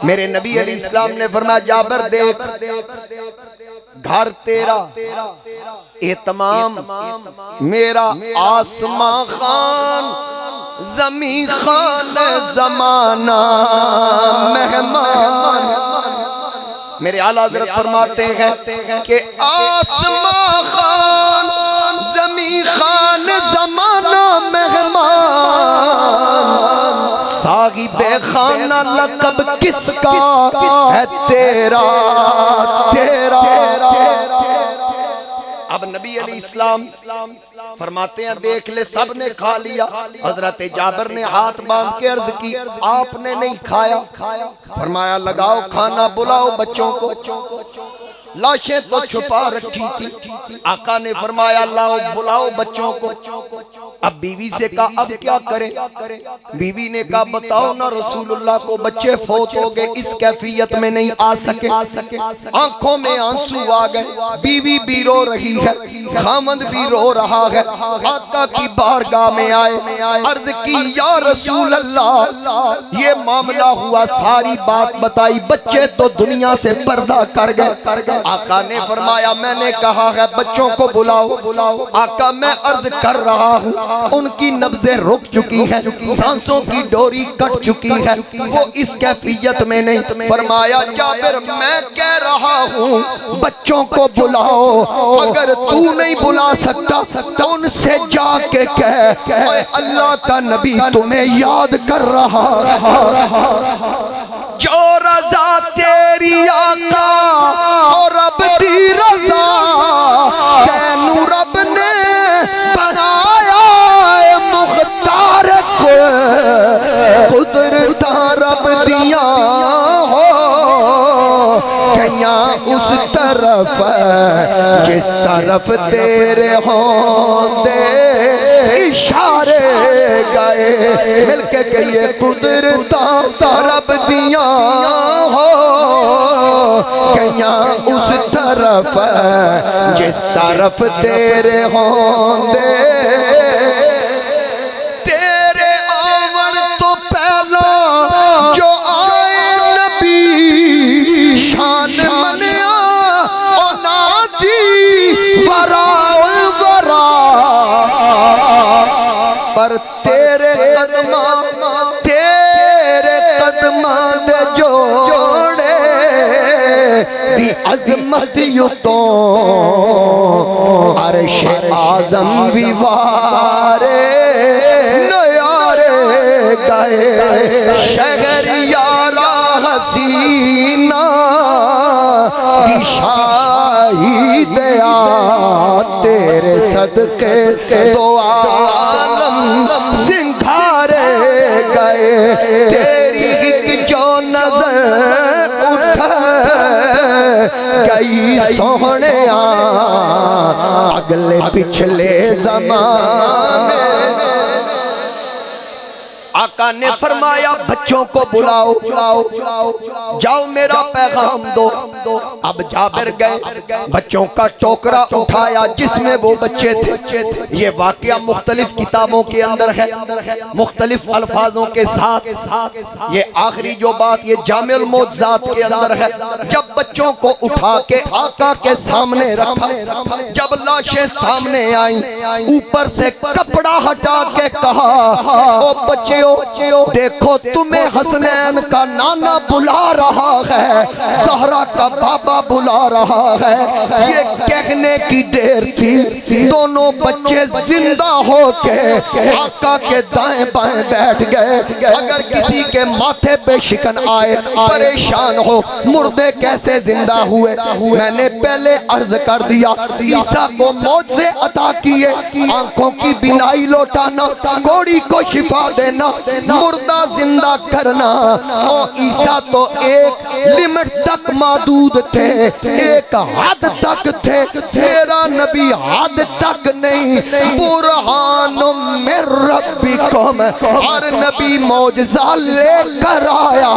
मेरे नबी अलैहिस्सलाम ने फरमाया जाबिर देख, घर तेरा, एहतमाम मेरा, आसमां खान, ज़मीं खान, ज़माना मेहमान। मेरे आला हज़रत फरमाते हैं कि आसमां खान, ज़मीं खान, ज़माना मेहमान, साहिबे खाना लक़ब किसका है तेरा, तेरा। अब नबी अलैहिस्सलाम फरमाते हैं देख ले सब ने खा लिया। हजरत जाबिर ने हाथ बांध के अर्ज की आपने नहीं खाया। फरमाया लगाओ खाना, बुलाओ बच्चों को। लाशें तो छुपा रखी थी। आका ने फरमाया लाओ, बुलाओ बच्चों को। अब बीवी से कहा अब क्या करें? बीवी ने कहा बताओ ना रसूलुल्लाह को बच्चे फौत हो गए, इस कैफियत में नहीं आ सके। आंखों में आंसू आ गए, बीवी भी रो रही है, खामद भी रो रहा है। आका की बारगाह में आए, अर्ज की या रसूल अल्लाह ये मामला हुआ, सारी बात बताई, बच्चे तो दुनिया से पर्दा कर गए। आका ने फरमाया मैंने कहा है बच्चों को बुलाओ। आका मैं अर्ज कर रहा हूँ, उनकी नब्जें रुक चुकी हैं, सांसों की डोरी कट चुकी है, वो इस कैफियत में नहीं। फरमाया जाबिर मैं कह रहा हूँ बच्चों को बुलाओ, अगर तू नहीं बुला सकता तो उनसे जाके कह अल्लाह का नबी तुम्हें याद कर रहा जो रजा तेरी आका और रब दी रजा तैनू रब ने बनाया मुख्तार को, कुदरत रब दिया हो कया उस तरफ जिस तरफ तेरे होंदे इशारे गए। मिलके कहिए कुदरत रब दिया हो कया उस तरफ जिस तरफ तेरे होंदे। तेरे आवन तो पहला जो आए नबी शान मनिया औनादी वरा पर तेरे कदमा दे जोड़े दी अज़मत युतो अर्श आज़म विवारे नयारे गए। शहरियारा हसीना शाही दया तेरे सदके तो आलम सिंघारे गए। तेरी एक जो नजर उठ गई सोहने अगले पिछले ज़माने। आका ने फरमाया बच्चों को बुलाओ, जाओ मेरा पैगाम दो। अब जाबिर गए, बच्चों का टोकरा उठाया जिसमें वो बच्चे थे। ये वाकया मुख्तलिफ किताबों के अंदर है, मुख्तलिफ अल्फाजों के साथ। ये आखिरी जो बात ये जामिउल मौजज़ात के अंदर है। जब बच्चों को उठा के आका के सामने रखा, जब लाशें सामने आई, ऊपर से कपड़ा हटा के कहा, ओ बच्चों देखो तुम्हें हसनैन का नाना बुला रहा है, ज़हरा का बाबा बुला रहा है। ये कहने की देर थी, दोनों बच्चे जिंदा होके आका के दाएं बाएं बैठ गए। अगर किसी के माथे पे शिकन आए, परेशान हो मुर्दे कैसे जिंदा हुए, मैंने पहले अर्ज कर दिया। ईसा को मौजज़े अता किए, आंखों की बिनाई लौटाना, कोड़ी को शिफा देना, मुर्दा जिंदा करना। और ईसा तो एक लिमिट तक मौजूद थे, एक हद तक थे। मेरा नबी हद तक नहीं, बुरहान मिर रब्बिकुम, हर नबी मौजज़ा लेकर आया,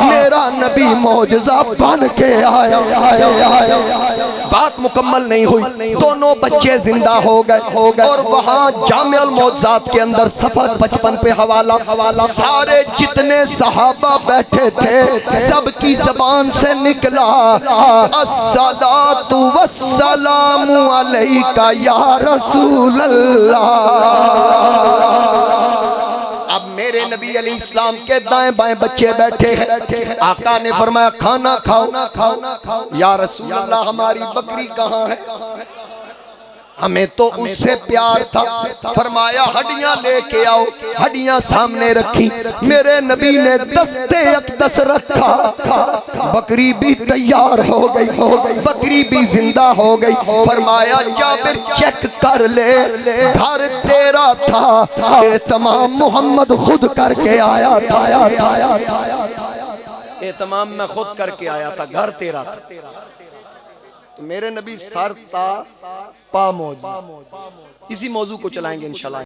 मेरा नबी मौजज़ा बन के आया। बात मुकम्मल नहीं हुई, दोनों बच्चे जिंदा हो गए। और वहाँ जामिउल मौजज़ात के अंदर सफ़र 55 पे हवाला, सारे जितने सहाबा बैठे थे सबकी ज़बान से निकला, अस्सलातु वस्सलामु अलैका या रसूल अल्लाह। अब मेरे नबी अलैहिस्सलाम के दाएं बाएं बच्चे बैठे हैं। आका ने फरमाया खाना खाओ। या रसूल अल्लाह हमारी बकरी कहाँ है? हमें तो उससे प्यार था। फरमाया हड्डियां लेके आओ, हड्डियां सामने रखी। मेरे नबी ने दस्ते अक़दस रखा, बकरी भी तैयार हो गई, बकरी भी जिंदा हो गई। फरमाया जाबिर चेक कर ले, घर तेरा था, ये तमाम मोहम्मद खुद करके आया था। ये तमाम मैं खुद करके आया था, घर तेरा था। तो मेरे नबी सर ता पा मौजू, इसी मौजू को चलाएंगे इंशाल्लाह।